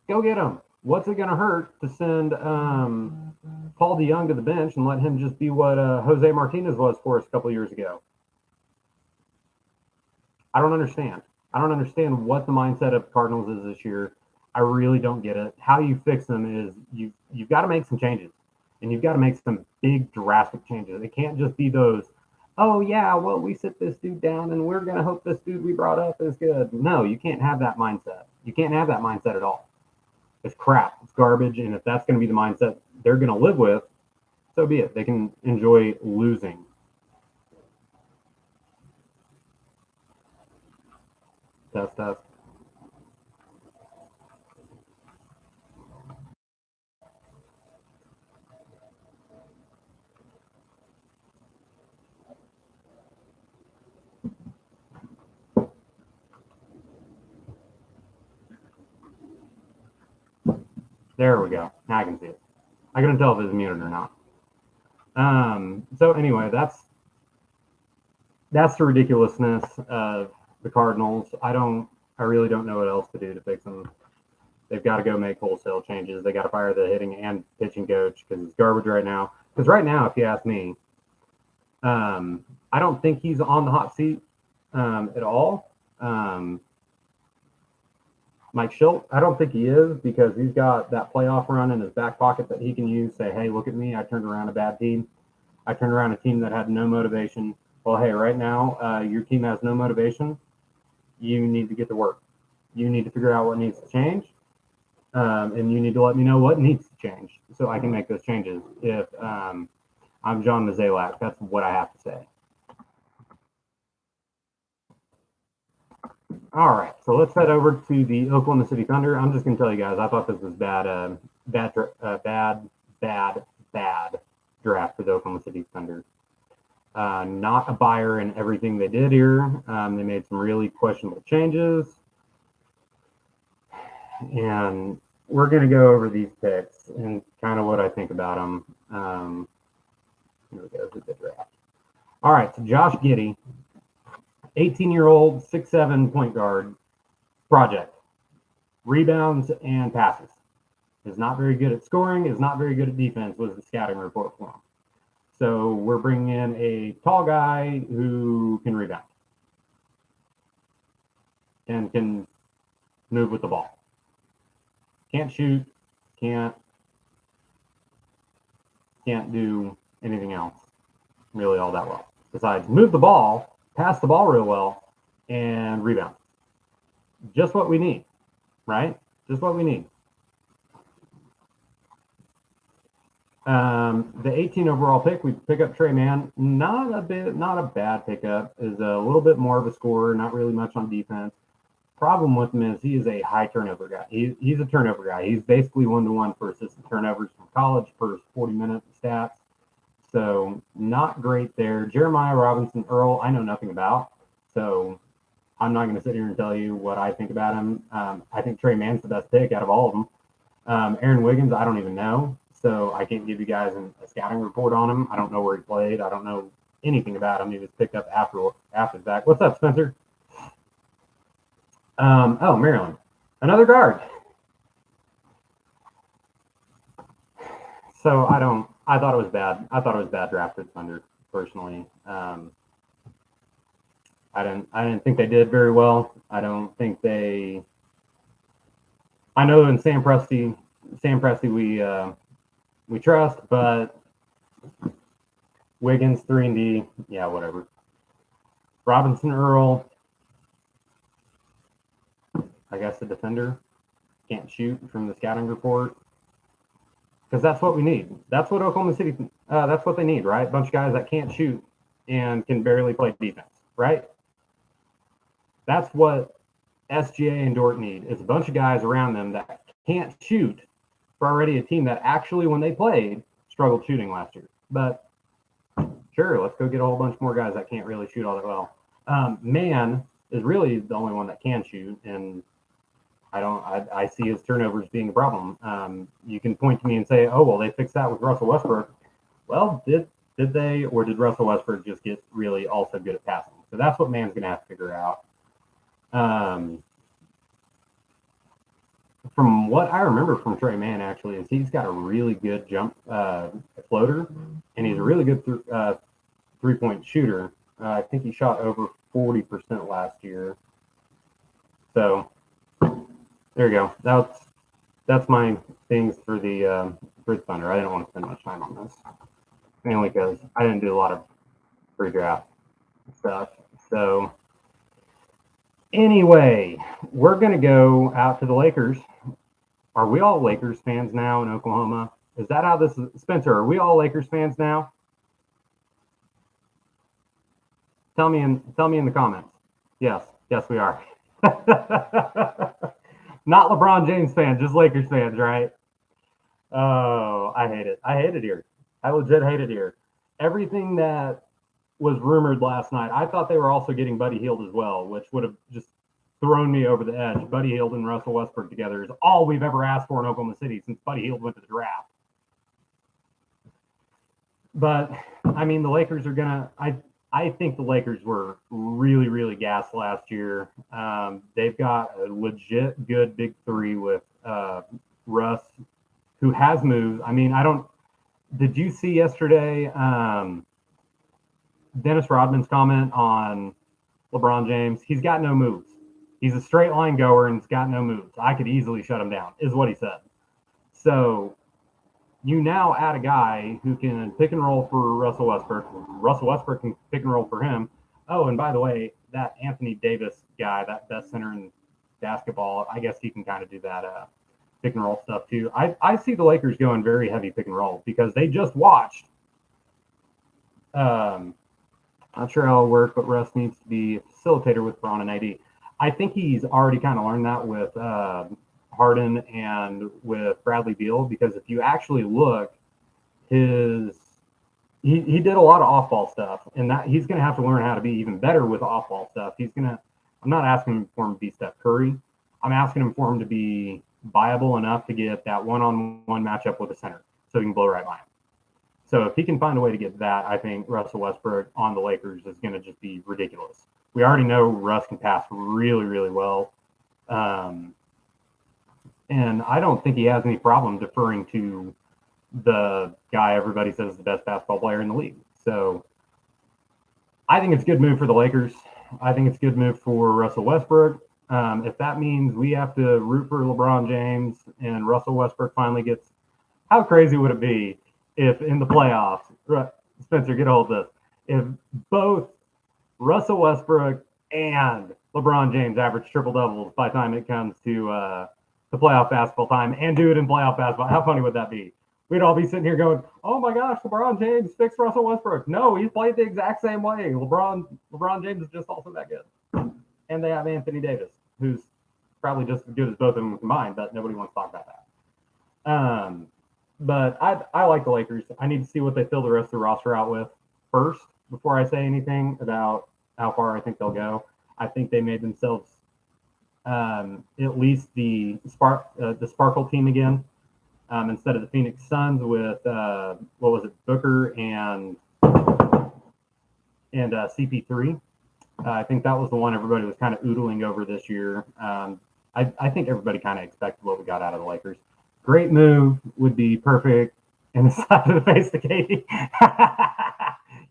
Go get him. What's it going to hurt to send Paul DeYoung to the bench and let him just be what Jose Martinez was for us a couple of years ago? I don't understand. I don't understand what the mindset of Cardinals is this year. I really don't get it. How you fix them is you've got to make some changes, and you've got to make some big drastic changes. It can't just be those, oh yeah, well, we sit this dude down and we're going to hope this dude we brought up is good. No, you can't have that mindset. You can't have that mindset at all. It's crap. It's garbage. And if that's going to be the mindset they're going to live with, so be it. They can enjoy losing. Test, test. There we go. Now I can see it. I couldn't tell if it was muted or not. So anyway, that's the ridiculousness of the Cardinals. I really don't know what else to do to fix them. They've got to go make wholesale changes. They got to fire the hitting and pitching coach because it's garbage right now. Because right now, if you ask me, I don't think he's on the hot seat at all. Mike Schilt, I don't think he is, because he's got that playoff run in his back pocket that he can use. Say, hey, look at me. I turned around a bad team. I turned around a team that had no motivation. Well, hey, right now, your team has no motivation. You need to get to work. You need to figure out what needs to change. And you need to let me know what needs to change so I can make those changes. If I'm John Mozeliak, that's what I have to say. All right, so let's head over to the Oklahoma City Thunder. I'm just going to tell you guys, I thought this was bad draft for the Oklahoma City Thunder. Not a buyer in everything they did here. They made some really questionable changes. And we're going to go over these picks and kind of what I think about them. Here we go, who's the draft. All right, so Josh Giddey, 18-year-old, 6'7" point guard, project, rebounds and passes. is not very good at scoring, is not very good at defense, was the scouting report for him. So we're bringing in a tall guy who can rebound and can move with the ball. Can't shoot, can't do anything else really all that well besides move the ball, pass the ball real well, and rebound. Just what we need, right? Just what we need. The 18 overall pick, we pick up Trey Mann. Not a bad pickup. Is a little bit more of a scorer, not really much on defense. Problem with him is he is a high turnover guy. He's a turnover guy. He's basically 1-to-1 for assisted turnovers from college per 40-minute stats. So not great there. Jeremiah Robinson Earl, I know nothing about. So I'm not going to sit here and tell you what I think about him. I think Trey Mann's the best pick out of all of them. Aaron Wiggins, I don't even know. So I can't give you guys a scouting report on him. I don't know where he played. I don't know anything about him. He was picked up after the fact. What's up, Spencer? Maryland. Another guard. So I thought it was bad. I thought it was bad drafted Thunder, personally. I didn't think they did very well. I don't think they. I know in Sam Presti we trust, but Wiggins 3-and-D, yeah, whatever. Robinson Earl, I guess a defender, can't shoot from the scouting report. Because that's what we need. That's what Oklahoma City, that's what they need, right? A bunch of guys that can't shoot and can barely play defense, right? That's what SGA and Dort need, is a bunch of guys around them that can't shoot for already a team that actually, when they played, struggled shooting last year. But sure, let's go get a whole bunch more guys that can't really shoot all that well. Mann is really the only one that can shoot, and I see his turnovers being a problem. You can point to me and say, oh, well, they fixed that with Russell Westbrook. Well, did they, or did Russell Westbrook just get really also good at passing? So that's what Mann's going to have to figure out. From what I remember from Trey Mann, actually, is he's got a really good jump floater, and he's a really good three-point shooter. I think he shot over 40% last year. So there you go. That's my things for the Thunder. I didn't want to spend much time on this, mainly because I didn't do a lot of pre-draft stuff. So anyway, we're going to go out to the Lakers. Are we all Lakers fans now in Oklahoma? Is that how this is? Spencer, are we all Lakers fans now? Tell me in the comments. Yes, we are. Not LeBron James fans, just Lakers fans, right? Oh, I hate it. I hate it here. I legit hate it here. Everything that was rumored last night, I thought they were also getting Buddy Hield as well, which would have just thrown me over the edge. Buddy Hield and Russell Westbrook together is all we've ever asked for in Oklahoma City since Buddy Hield went to the draft. But I mean, the Lakers are gonna. I think the Lakers were really, really gassed last year. They've got a legit good big three with Russ, who has moves. I mean, did you see yesterday Dennis Rodman's comment on LeBron James? He's got no moves. He's a straight line goer and he's got no moves. I could easily shut him down, is what he said. So you now add a guy who can pick and roll for Russell Westbrook. Russell Westbrook can pick and roll for him. Oh, and by the way, that Anthony Davis guy, that best center in basketball, I guess he can kind of do that pick and roll stuff too. I see the Lakers going very heavy pick and roll because they just watched. Not sure how it'll work, but Russ needs to be a facilitator with Braun and AD. I think he's already kind of learned that with Harden and with Bradley Beal, because if you actually look, he did a lot of off-ball stuff, and that he's going to have to learn how to be even better with off-ball stuff. I'm not asking for him to be Steph Curry. I'm asking him for him to be viable enough to get that one-on-one matchup with a center so he can blow right by him. So if he can find a way to get that, I think Russell Westbrook on the Lakers is going to just be ridiculous. We already know Russ can pass really, really well. And And I don't think he has any problem deferring to the guy everybody says is the best basketball player in the league. So I think it's a good move for the Lakers. I think it's a good move for Russell Westbrook. If that means we have to root for LeBron James and Russell Westbrook finally gets, how crazy would it be if in the playoffs, Spencer, get a hold of this, if both Russell Westbrook and LeBron James average triple doubles by the time it comes to the playoff basketball time and do it in playoff basketball? How funny would that be? We'd all be sitting here going, "Oh my gosh, LeBron James fixed Russell Westbrook." No, he's played the exact same way. LeBron James is just also that good, and they have Anthony Davis, who's probably just as good as both of them combined, but nobody wants to talk about that. But I like the Lakers. I need to see what they fill the rest of the roster out with first before I say anything about how far I think they'll go. I think they made themselves at least the Sparkle team again. Instead of the Phoenix Suns with what was it, Booker and CP3. I think that was the one everybody was kind of oodling over this year. I think everybody kind of expected what we got out of the Lakers. Great move, would be perfect in the side of the face to KD.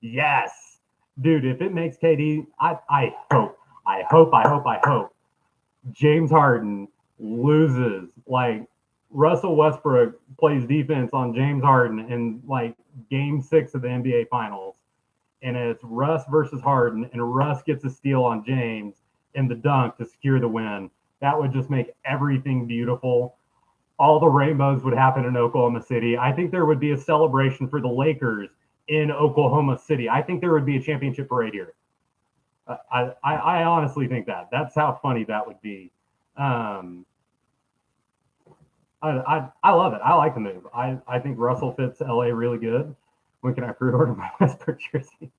Yes, dude. If it makes KD, I hope James Harden loses like Russell Westbrook plays defense on James Harden in like game 6 of the NBA Finals, and it's Russ versus Harden, and Russ gets a steal on James in the dunk to secure the win. That would just make everything beautiful. All the rainbows would happen in Oklahoma City. I think there would be a celebration for the Lakers in Oklahoma City. I think there would be a championship parade here. I honestly think that. That's how funny that would be. I love it. I like the move. I think Russell fits LA really good. When can I pre-order my Westbrook jersey?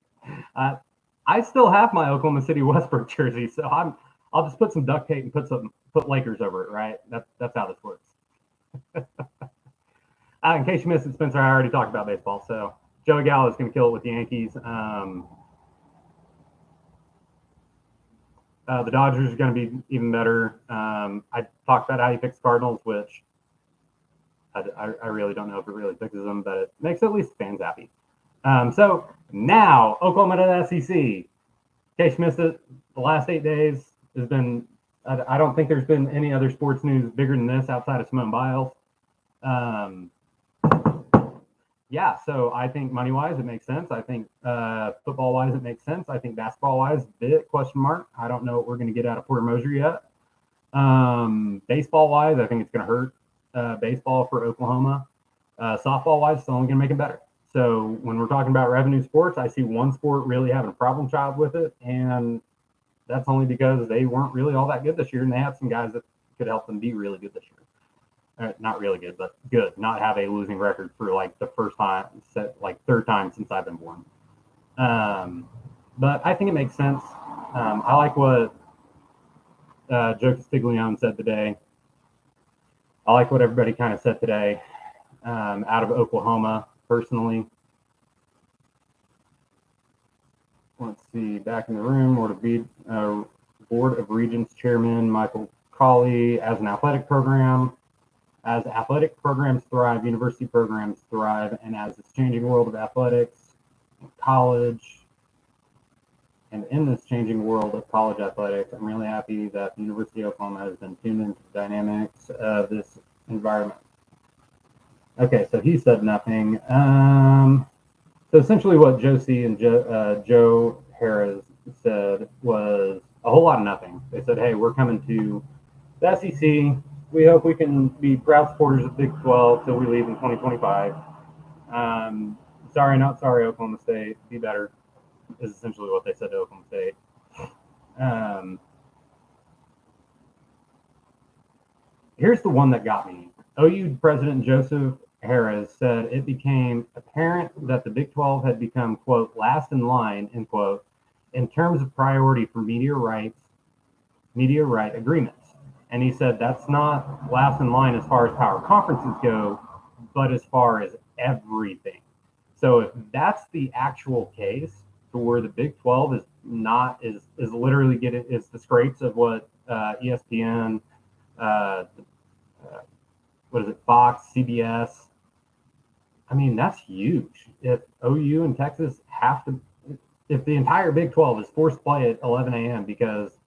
I still have my Oklahoma City Westbrook jersey, so I'll just put some duct tape and put Lakers over it, right? That's how this works. In case you missed it, Spencer, I already talked about baseball. So Joey Gallo is going to kill it with the Yankees. The Dodgers are going to be even better. I talked about how he fixed Cardinals, which I really don't know if it really fixes them, but it makes at least fans happy. So now Oklahoma to the SEC. In case you missed it, the last 8 days has been. I don't think there's been any other sports news bigger than this outside of Simone Biles. Yeah, so I think money-wise it makes sense. I think football-wise it makes sense. I think basketball-wise, bit question mark. I don't know what we're going to get out of Porter Moser yet. Baseball-wise, I think it's going to hurt baseball for Oklahoma. Softball-wise, it's only going to make it better. So when we're talking about revenue sports, I see one sport really having a problem child with it, and that's only because they weren't really all that good this year, and they have some guys that could help them be really good this year. Not really good, but good. Not have a losing record for like the third time since I've been born. But I think it makes sense. I like what Joe Castiglione said today. I like what everybody kind of said today out of Oklahoma, personally. Let's see, back in the room, Board of Regents Chairman Michael Colley. As athletic programs thrive, university programs thrive, and as this changing world of athletics, college, and in this changing world of college athletics, I'm really happy that the University of Oklahoma has been tuned into the dynamics of this environment. Okay, so he said nothing. So essentially what Josie and Joe Harris said was a whole lot of nothing. They said, hey, we're coming to the SEC. We hope we can be proud supporters of Big 12 till we leave in 2025. Sorry, not sorry, Oklahoma State. Be better is essentially what they said to Oklahoma State. Here's the one that got me. OU President Joseph Harris said it became apparent that the Big 12 had become, quote, last in line, end quote, in terms of priority for media right agreements. And he said that's not last in line as far as power conferences go, but as far as everything. So if that's the actual case to where the Big 12 is literally the scrapes of what ESPN, what is it, Fox, CBS. I mean, that's huge. If OU and Texas have to, if the entire Big 12 is forced to play at 11 a.m. because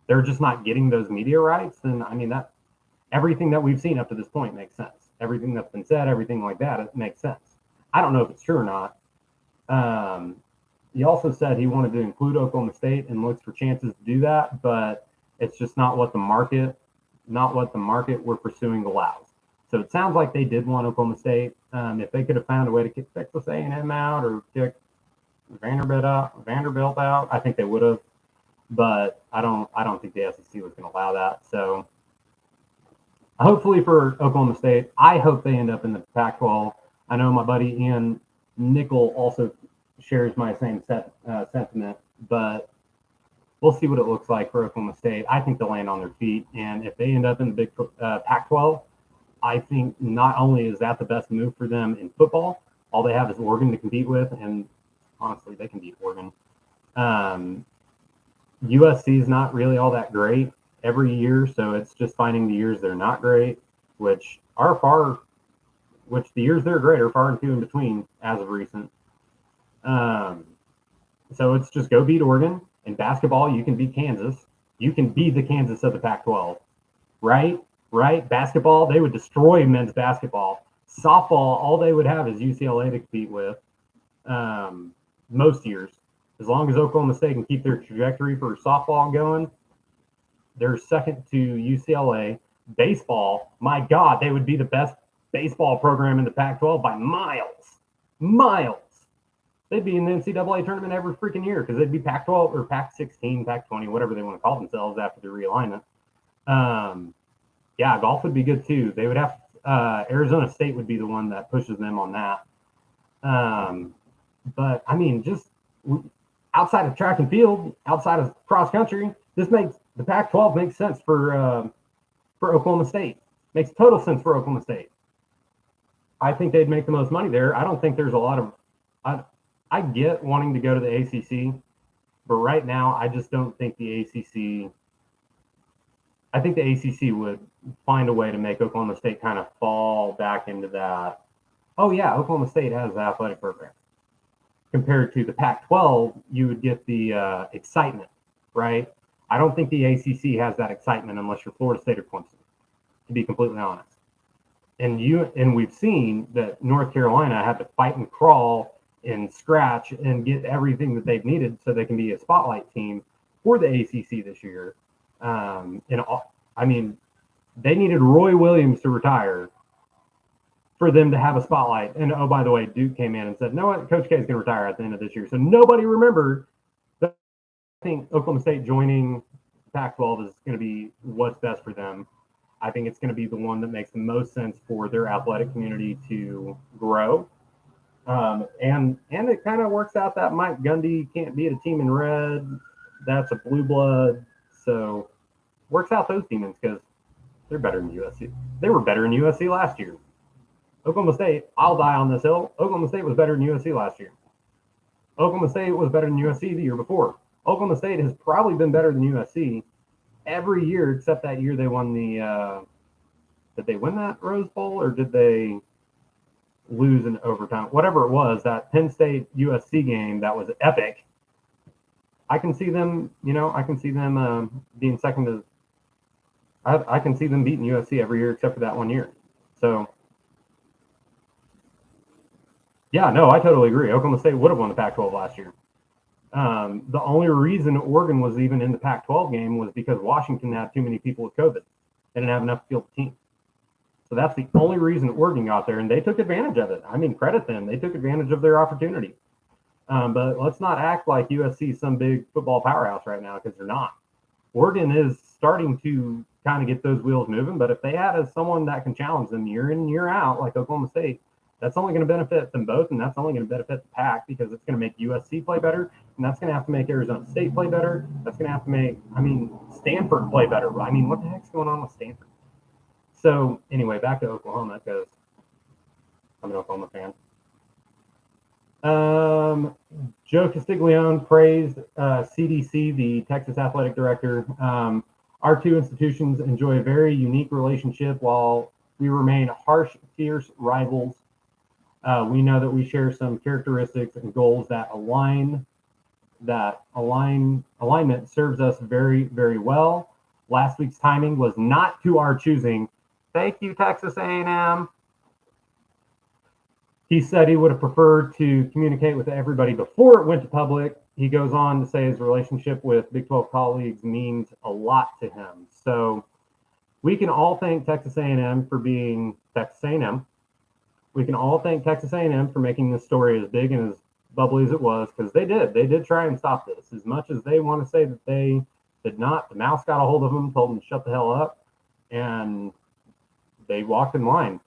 they're just not getting those media rights, then I mean, that everything that we've seen up to this point makes sense. Everything that's been said, everything like that, it makes sense. I don't know if it's true or not. He also said he wanted to include Oklahoma State and looks for chances to do that, but it's just not what the market we're pursuing allows. So it sounds like they did want Oklahoma State. If they could have found a way to kick Texas A&M out or kick Vanderbilt out, I think they would have. But I don't think the SEC was going to allow that. So hopefully for Oklahoma State, I hope they end up in the Pac-12. I know my buddy Ian Nickel also shares my same sentiment, but we'll see what it looks like for Oklahoma State. I think they'll land on their feet, and if they end up in the big Pac-12, I think not only is that the best move for them in football, all they have is Oregon to compete with, and honestly, they can beat Oregon. USC is not really all that great every year, so it's just finding the years they're not great, which the years they're great are far and few in between as of recent. So it's just go beat Oregon. In basketball, you can beat Kansas. You can be the Kansas of the Pac-12, right? Basketball, they would destroy men's basketball. Softball, all they would have is UCLA to compete with most years. As long as Oklahoma State can keep their trajectory for softball going, they're second to UCLA. Baseball, my God, they would be the best baseball program in the Pac-12 by miles. They'd be in the NCAA tournament every freaking year because they'd be Pac-12 or Pac-16, Pac-20, whatever they want to call themselves after the realignment. Yeah, golf would be good too. They would have Arizona State would be the one that pushes them on that. But I mean, just outside of track and field, outside of cross country, this makes the Pac-12 makes sense for Oklahoma State. Makes total sense for Oklahoma State. I think they'd make the most money there. I don't think there's a lot of. I get wanting to go to the ACC, but right now I just don't think the ACC. I think the ACC would find a way to make Oklahoma State kind of fall back into that. Oh yeah, Oklahoma State has an athletic program. Compared to the Pac-12, you would get the excitement, right? I don't think the ACC has that excitement unless you're Florida State or Clemson, to be completely honest. And we've seen that North Carolina had to fight and crawl and scratch and get everything that they've needed so they can be a spotlight team for the ACC this year. I mean, they needed Roy Williams to retire for them to have a spotlight. And oh, by the way, Duke came in and said, "No, what? Coach K is going to retire at the end of this year." So nobody remembered. I think Oklahoma State joining Pac-12 is going to be what's best for them. I think it's going to be the one that makes the most sense for their athletic community to grow. And it kind of works out that Mike Gundy can't beat a team in red. That's a blue blood. So works out those demons because they're better than USC. They were better than USC last year. Oklahoma State, I'll die on this hill. Oklahoma State was better than USC last year. Oklahoma State was better than USC the year before. Oklahoma State has probably been better than USC every year except that year they won the did they win that Rose Bowl or did they lose in overtime? Whatever it was, that Penn State USC game that was epic. I can see them, being second to I can see them beating USC every year except for that one year. So yeah, no, I totally agree. Oklahoma State would have won the Pac-12 last year. The only reason Oregon was even in the Pac-12 game was because Washington had too many people with COVID. They didn't have enough field team. So that's the only reason Oregon got there, and they took advantage of it. I mean, credit them. They took advantage of their opportunity. But let's not act like USC is some big football powerhouse right now because they're not. Oregon is starting to kind of get those wheels moving, but if they had someone that can challenge them year in, year out, like Oklahoma State, that's only going to benefit them both, and that's only going to benefit the Pac because it's going to make USC play better, and that's going to have to make Arizona State play better. That's going to have to make, Stanford play better. What the heck's going on with Stanford? So anyway, back to Oklahoma because I'm an Oklahoma fan. Joe Castiglione praised CDC, the Texas Athletic Director. Our two institutions enjoy a very unique relationship while We remain harsh, fierce rivals. We know that we share some characteristics and goals that align. Alignment serves us very, very well. Last week's timing was not to our choosing. Thank you, Texas A&M. He said he would have preferred to communicate with everybody before it went to public. He goes on to say his relationship with Big 12 colleagues means a lot to him. So we can all thank Texas A&M for being Texas A&M. We can all thank Texas A&M for making this story as big and as bubbly as it was, because they did try and stop this. As much as they want to say that they did not, the mouse got a hold of them, told them to shut the hell up, and they walked in line.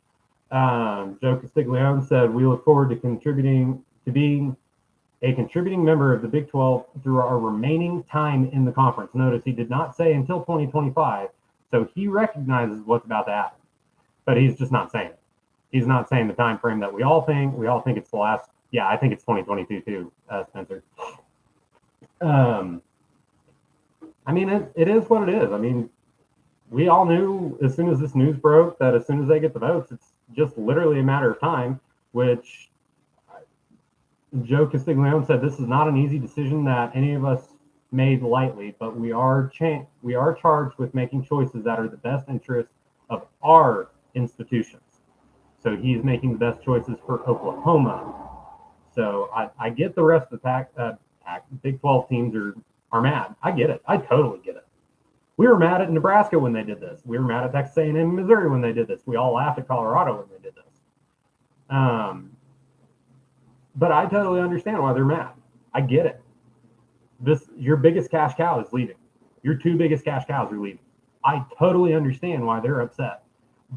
Joe Castiglione said, we look forward to being a contributing member of the Big 12 through our remaining time in the conference. Notice he did not say until 2025, so he recognizes what's about to happen, but he's just not saying it. He's not saying the time frame that we all think. We all think it's the last. Yeah, I think it's 2022 too, Spencer. I mean, it is what it is. I mean, we all knew as soon as this news broke that as soon as they get the votes, it's just literally a matter of time, which Joe Castiglione said this is not an easy decision that any of us made lightly, but we are charged with making choices that are the best interest of our institutions. So he's making the best choices for Oklahoma. So I get the rest of the Big 12 teams are mad. I get it. I totally get it. We were mad at Nebraska when they did this. We were mad at Texas A&M and Missouri when they did this. We all laughed at Colorado when they did this. But I totally understand why they're mad. I get it. Your biggest cash cow is leaving. Your two biggest cash cows are leaving. I totally understand why they're upset.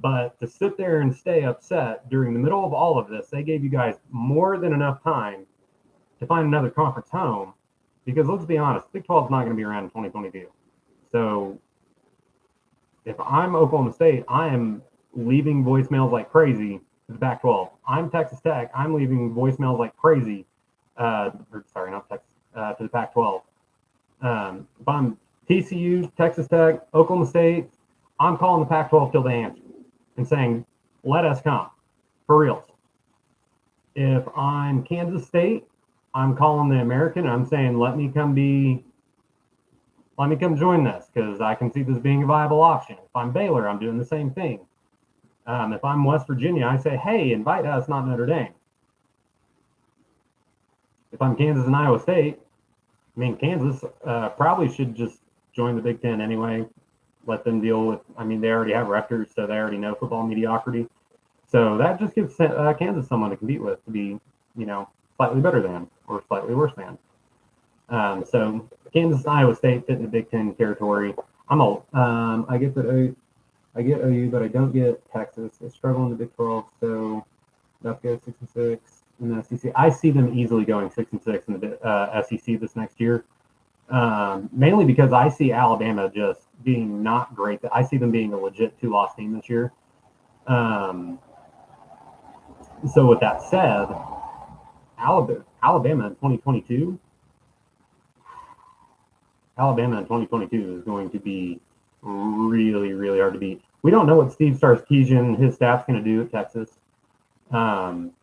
But to sit there and stay upset during the middle of all of this, they gave you guys more than enough time to find another conference home. Because let's be honest, Big 12 is not going to be around in 2022. So if I'm Oklahoma State, I am leaving voicemails like crazy to the Pac-12. I'm Texas Tech. I'm leaving voicemails like crazy. To the Pac-12. If I'm TCU, Texas Tech, Oklahoma State, I'm calling the Pac-12 till they answer and saying, let us come, for reals. If I'm Kansas State, I'm calling the American. I'm saying, let me come join this, because I can see this being a viable option. If I'm Baylor, I'm doing the same thing. If I'm West Virginia, I say, hey, invite us, not Notre Dame. If I'm Kansas and Iowa State, I mean, Kansas probably should just join the Big Ten anyway. Let them deal with, I mean, they already have Rutgers, so they already know football mediocrity. So that just gives Kansas someone to compete with, to be, slightly better than or slightly worse than. So Kansas and Iowa State fit in the Big Ten territory. I get that I get OU, but I don't get Texas. They struggle in the Big 12, so that's good. 6-6 in the SEC. I see them easily going 6-6 in the SEC this next year. Mainly because I see Alabama just being not great. I see them being a legit 2-loss team this year. So with that said, Alabama in 2022 is going to be really, really hard to beat. We don't know what Steve Sarkisian and his staff's going to do at Texas.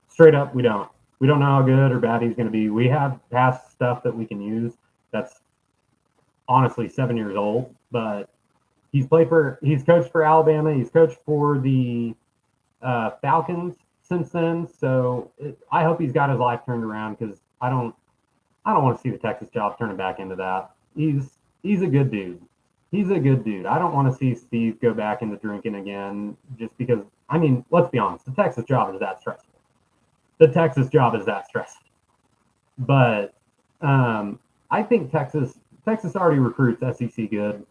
Straight up, we don't. We don't know how good or bad he's going to be. We have past stuff that we can use that's honestly 7 years old, but he's coached for Alabama. He's coached for the Falcons since then. So I hope he's got his life turned around, because I don't want to see the Texas job turning back into that. He's a good dude. He's a good dude. I don't want to see Steve go back into drinking again, just because, I mean, let's be honest, the Texas job is that stressful. But I think Texas already recruits SEC good.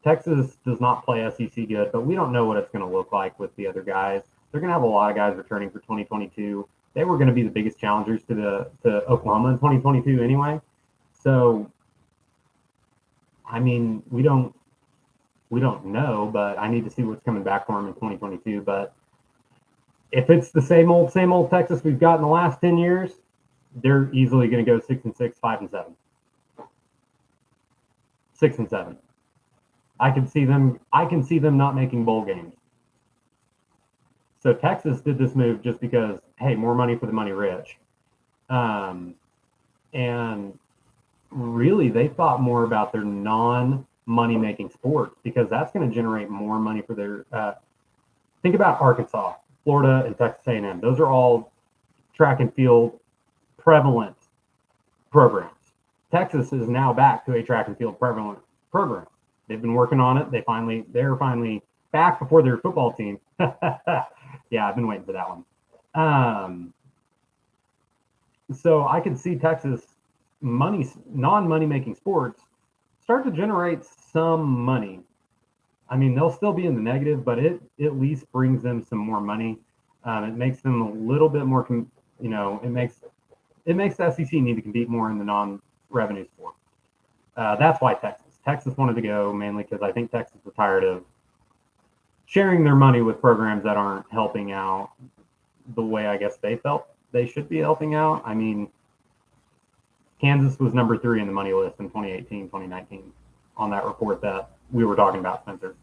Texas does not play SEC good, but we don't know what it's going to look like with the other guys. They're going to have a lot of guys returning for 2022. They were going to be the biggest challengers to Oklahoma in 2022 anyway. So, I mean, we don't know, but I need to see what's coming back for them in 2022. But if it's the same old Texas we've got in the last 10 years, they're easily going to go 6-6, 5-7. 6-7. I can see them not making bowl games. So Texas did this move just because, hey, more money for the money rich. And really, they thought more about their non-money making sports because that's going to generate more money for their. Think about Arkansas, Florida, and Texas A&M. Those are all track and field prevalent programs. Texas is now back to a track and field prevalent program. They've been working on it. They're finally back before their football team. Yeah, I've been waiting for that one. So I could see Texas non-money making sports start to generate some money. I mean, they'll still be in the negative, but it at least brings them some more money. It makes them a little bit more, it makes the SEC need to compete more in the non-revenue sport. That's why Texas wanted to go mainly because I think Texas was tired of sharing their money with programs that aren't helping out the way I guess they felt they should be helping out. I mean, Kansas was number 3 in the money list in 2018, 2019 on that report that we were talking about, Spencer.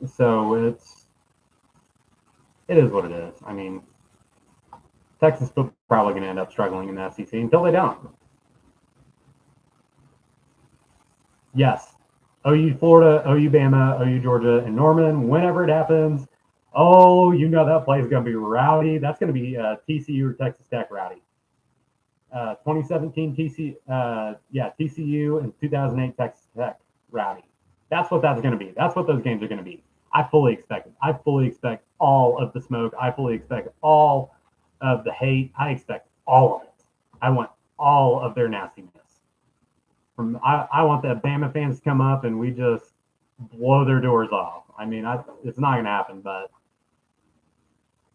So it is what it is. I mean, Texas is probably going to end up struggling in the SEC until they don't. Yes. OU Florida, OU Bama, OU Georgia, and Norman, whenever it happens, oh, that play is going to be rowdy. That's going to be TCU or Texas Tech rowdy. 2017 TCU, and 2008 Texas Tech rowdy. That's what that's going to be. That's what those games are going to be. I fully expect it. I fully expect all of the smoke. I fully expect all of the hate. I expect all of it. I want all of their nastiness. I want the Bama fans to come up and we just blow their doors off. I mean, it's not going to happen, but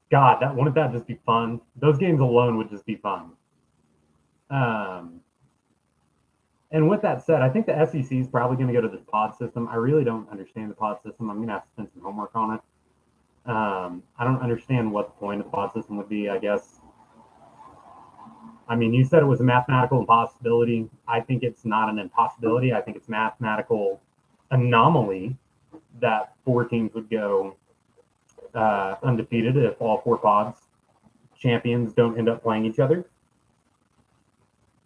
God, wouldn't that just be fun? Those games alone would just be fun. And with that said, I think the SEC is probably going to go to this pod system. I really don't understand the pod system. I'm going to have to spend some homework on it. I don't understand what the point of the pod system would be, I guess. I mean, you said it was a mathematical impossibility. I think it's not an impossibility. I think it's mathematical anomaly that 4 teams would go undefeated if all 4 pods champions don't end up playing each other.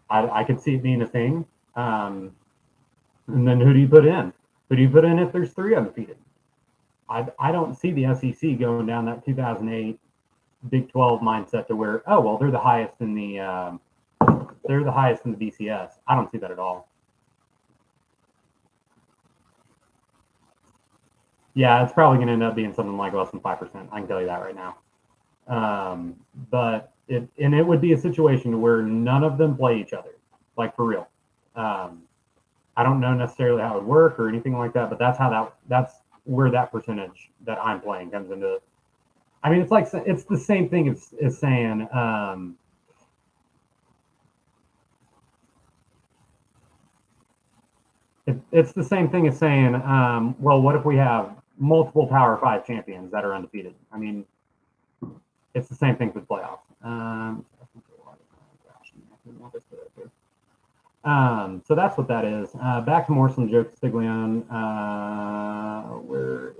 I could see it being a thing. And then who do you put in? Who do you put in if there's 3 undefeated? I don't see the SEC going down that 2008 Big 12 mindset to where, oh, well, they're the highest in the BCS. I don't see that at all. Yeah, it's probably going to end up being something like less than 5%. I can tell you that right now. But it would be a situation where none of them play each other, like for real. I don't know necessarily how it would work or anything like that, but that's where that percentage that I'm playing comes into. I mean, it's the same thing as saying, it's the same thing as saying, well, what if we have multiple Power 5 champions that are undefeated? I mean, it's the same thing for the playoffs. So that's what that is. Back to more some jokes, Stiglione. Where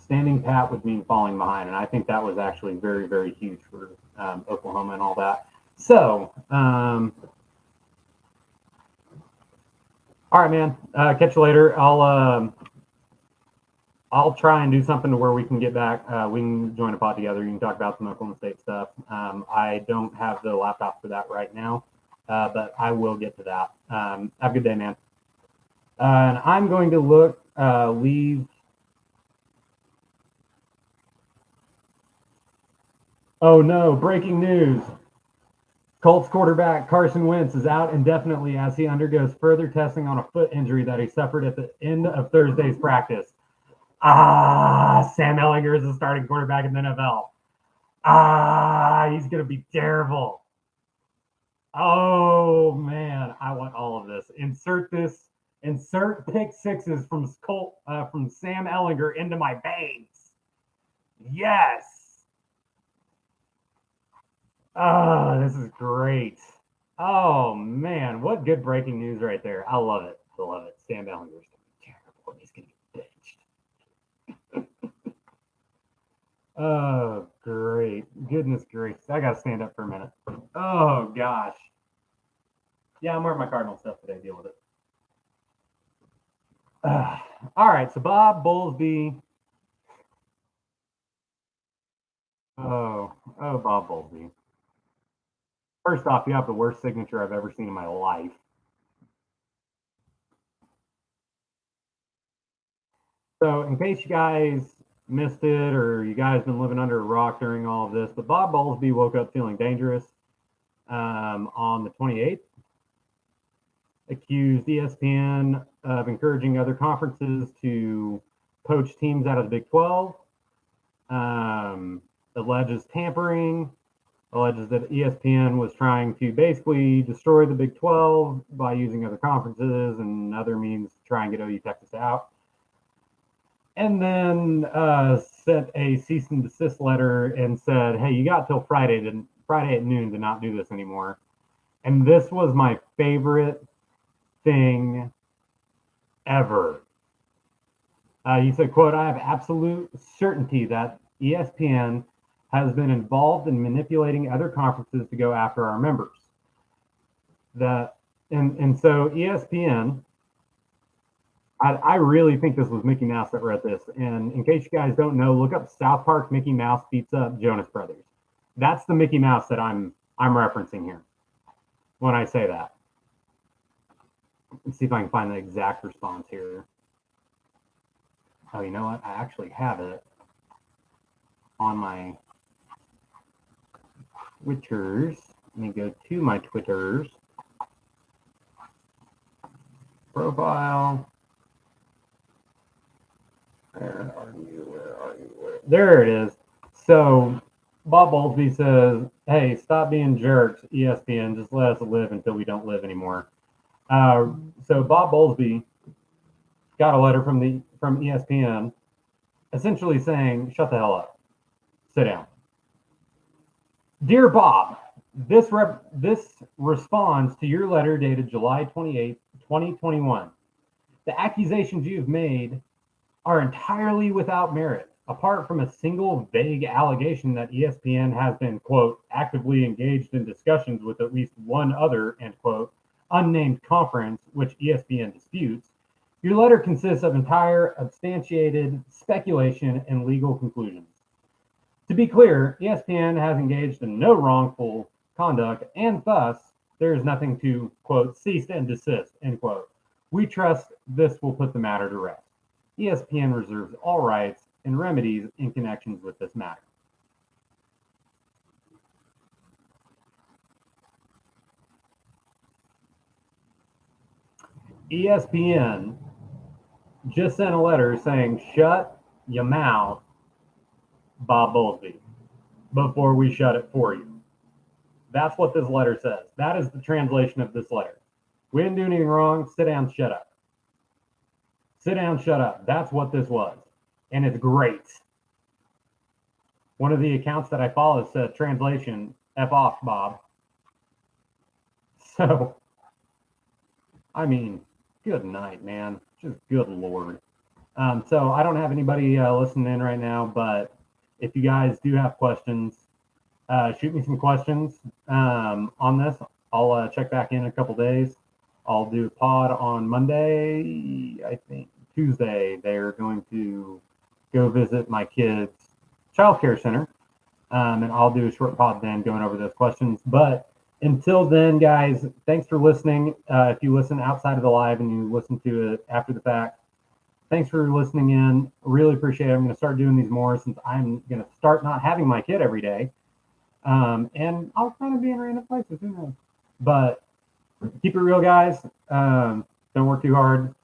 standing pat would mean falling behind, and I think that was actually very, very huge for Oklahoma and all that. So, all right, man. Catch you later. I'll try and do something to where we can get back. We can join a pod together. You can talk about some Oklahoma State stuff. I don't have the laptop for that right now, but I will get to that. Have a good day, man. And I'm going to leave. Oh no, breaking news. Colts quarterback Carson Wentz is out indefinitely as he undergoes further testing on a foot injury that he suffered at the end of Thursday's practice. Sam Ehlinger is the starting quarterback in the NFL. He's going to be terrible. Oh, man, I want all of this. Insert pick sixes from Sam Ehlinger into my veins. Yes. Oh, this is great. Oh man, what good breaking news right there. I love it. I love it. Sam Ellinger's gonna be terrible and he's gonna get benched. Oh, great. Goodness gracious. I gotta stand up for a minute. Oh gosh. Yeah, I'm wearing my Cardinal stuff today. Deal with it. All right, so Bob Bowlsby. Oh, Bob Bowlsby. First off, you have the worst signature I've ever seen in my life. So, in case you guys missed it or you guys been living under a rock during all of this, but Bob Bowlsby woke up feeling dangerous on the 28th, accused ESPN of encouraging other conferences to poach teams out of the Big 12, alleges tampering, alleges that ESPN was trying to basically destroy the Big 12 by using other conferences and other means to try and get OU Texas out. And then sent a cease and desist letter and said, "Hey, you got till Friday at noon to not do this anymore." And this was my favorite thing ever. He said, "Quote: I have absolute certainty that ESPN has been involved in manipulating other conferences to go after our members. That and so ESPN." I really think this was Mickey Mouse that wrote this. And in case you guys don't know, look up South Park Mickey Mouse beats up Jonas Brothers. That's the Mickey Mouse that I'm referencing here when I say that. Let's see if I can find the exact response here. Oh, you know what? I actually have it on my Twitters. Let me go to my Twitters. Profile. Where are you? There it is. So Bob Bowlsby says, "Hey, stop being jerks, ESPN. Just let us live until we don't live anymore." So Bob Bowlsby got a letter from ESPN, essentially saying, "Shut the hell up, sit down." Dear Bob, this responds to your letter dated July 28, 2021. The accusations you've made are entirely without merit, apart from a single vague allegation that ESPN has been, quote, actively engaged in discussions with at least one other, end quote, unnamed conference, which ESPN disputes. Your letter consists of entire substantiated speculation and legal conclusions. To be clear, ESPN has engaged in no wrongful conduct, and thus there is nothing to, quote, cease and desist, end quote. We trust this will put the matter to rest. ESPN reserves all rights and remedies in connections with this matter. ESPN just sent a letter saying, "Shut your mouth, Bob Bowlsby, before we shut it for you." That's what this letter says. That is the translation of this letter. We didn't do anything wrong. Sit down, shut up. Sit down, shut up. That's what this was. And it's great. One of the accounts that I follow said, translation, F off, Bob. So, I mean, good night, man. Just good Lord. So I don't have anybody listening in right now, but if you guys do have questions, shoot me some questions on this. I'll check back in a couple days. I'll do a pod on Monday. I think Tuesday they're going to go visit my kids' childcare center, and I'll do a short pod then going over those questions. But until then, guys, thanks for listening. If you listen outside of the live and you listen to it after the fact, thanks for listening in. Really appreciate it. I'm going to start doing these more since I'm going to start not having my kid every day. And I'll kind of be in random places, who knows? But keep it real, guys. Don't work too hard.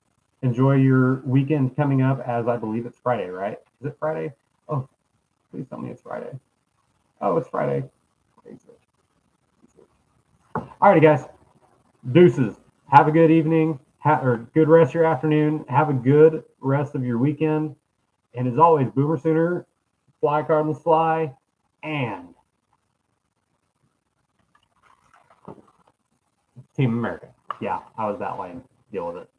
Enjoy your weekend coming up, as I believe it's Friday, right? Is it Friday? Oh, please tell me it's Friday. Oh, it's Friday. All righty, guys. Deuces. Have a good evening, or good rest of your afternoon. Have a good rest of your weekend. And as always, Boomer Sooner Fly, Cardinals, fly, and Team America. Yeah, I was that lame. Deal with it.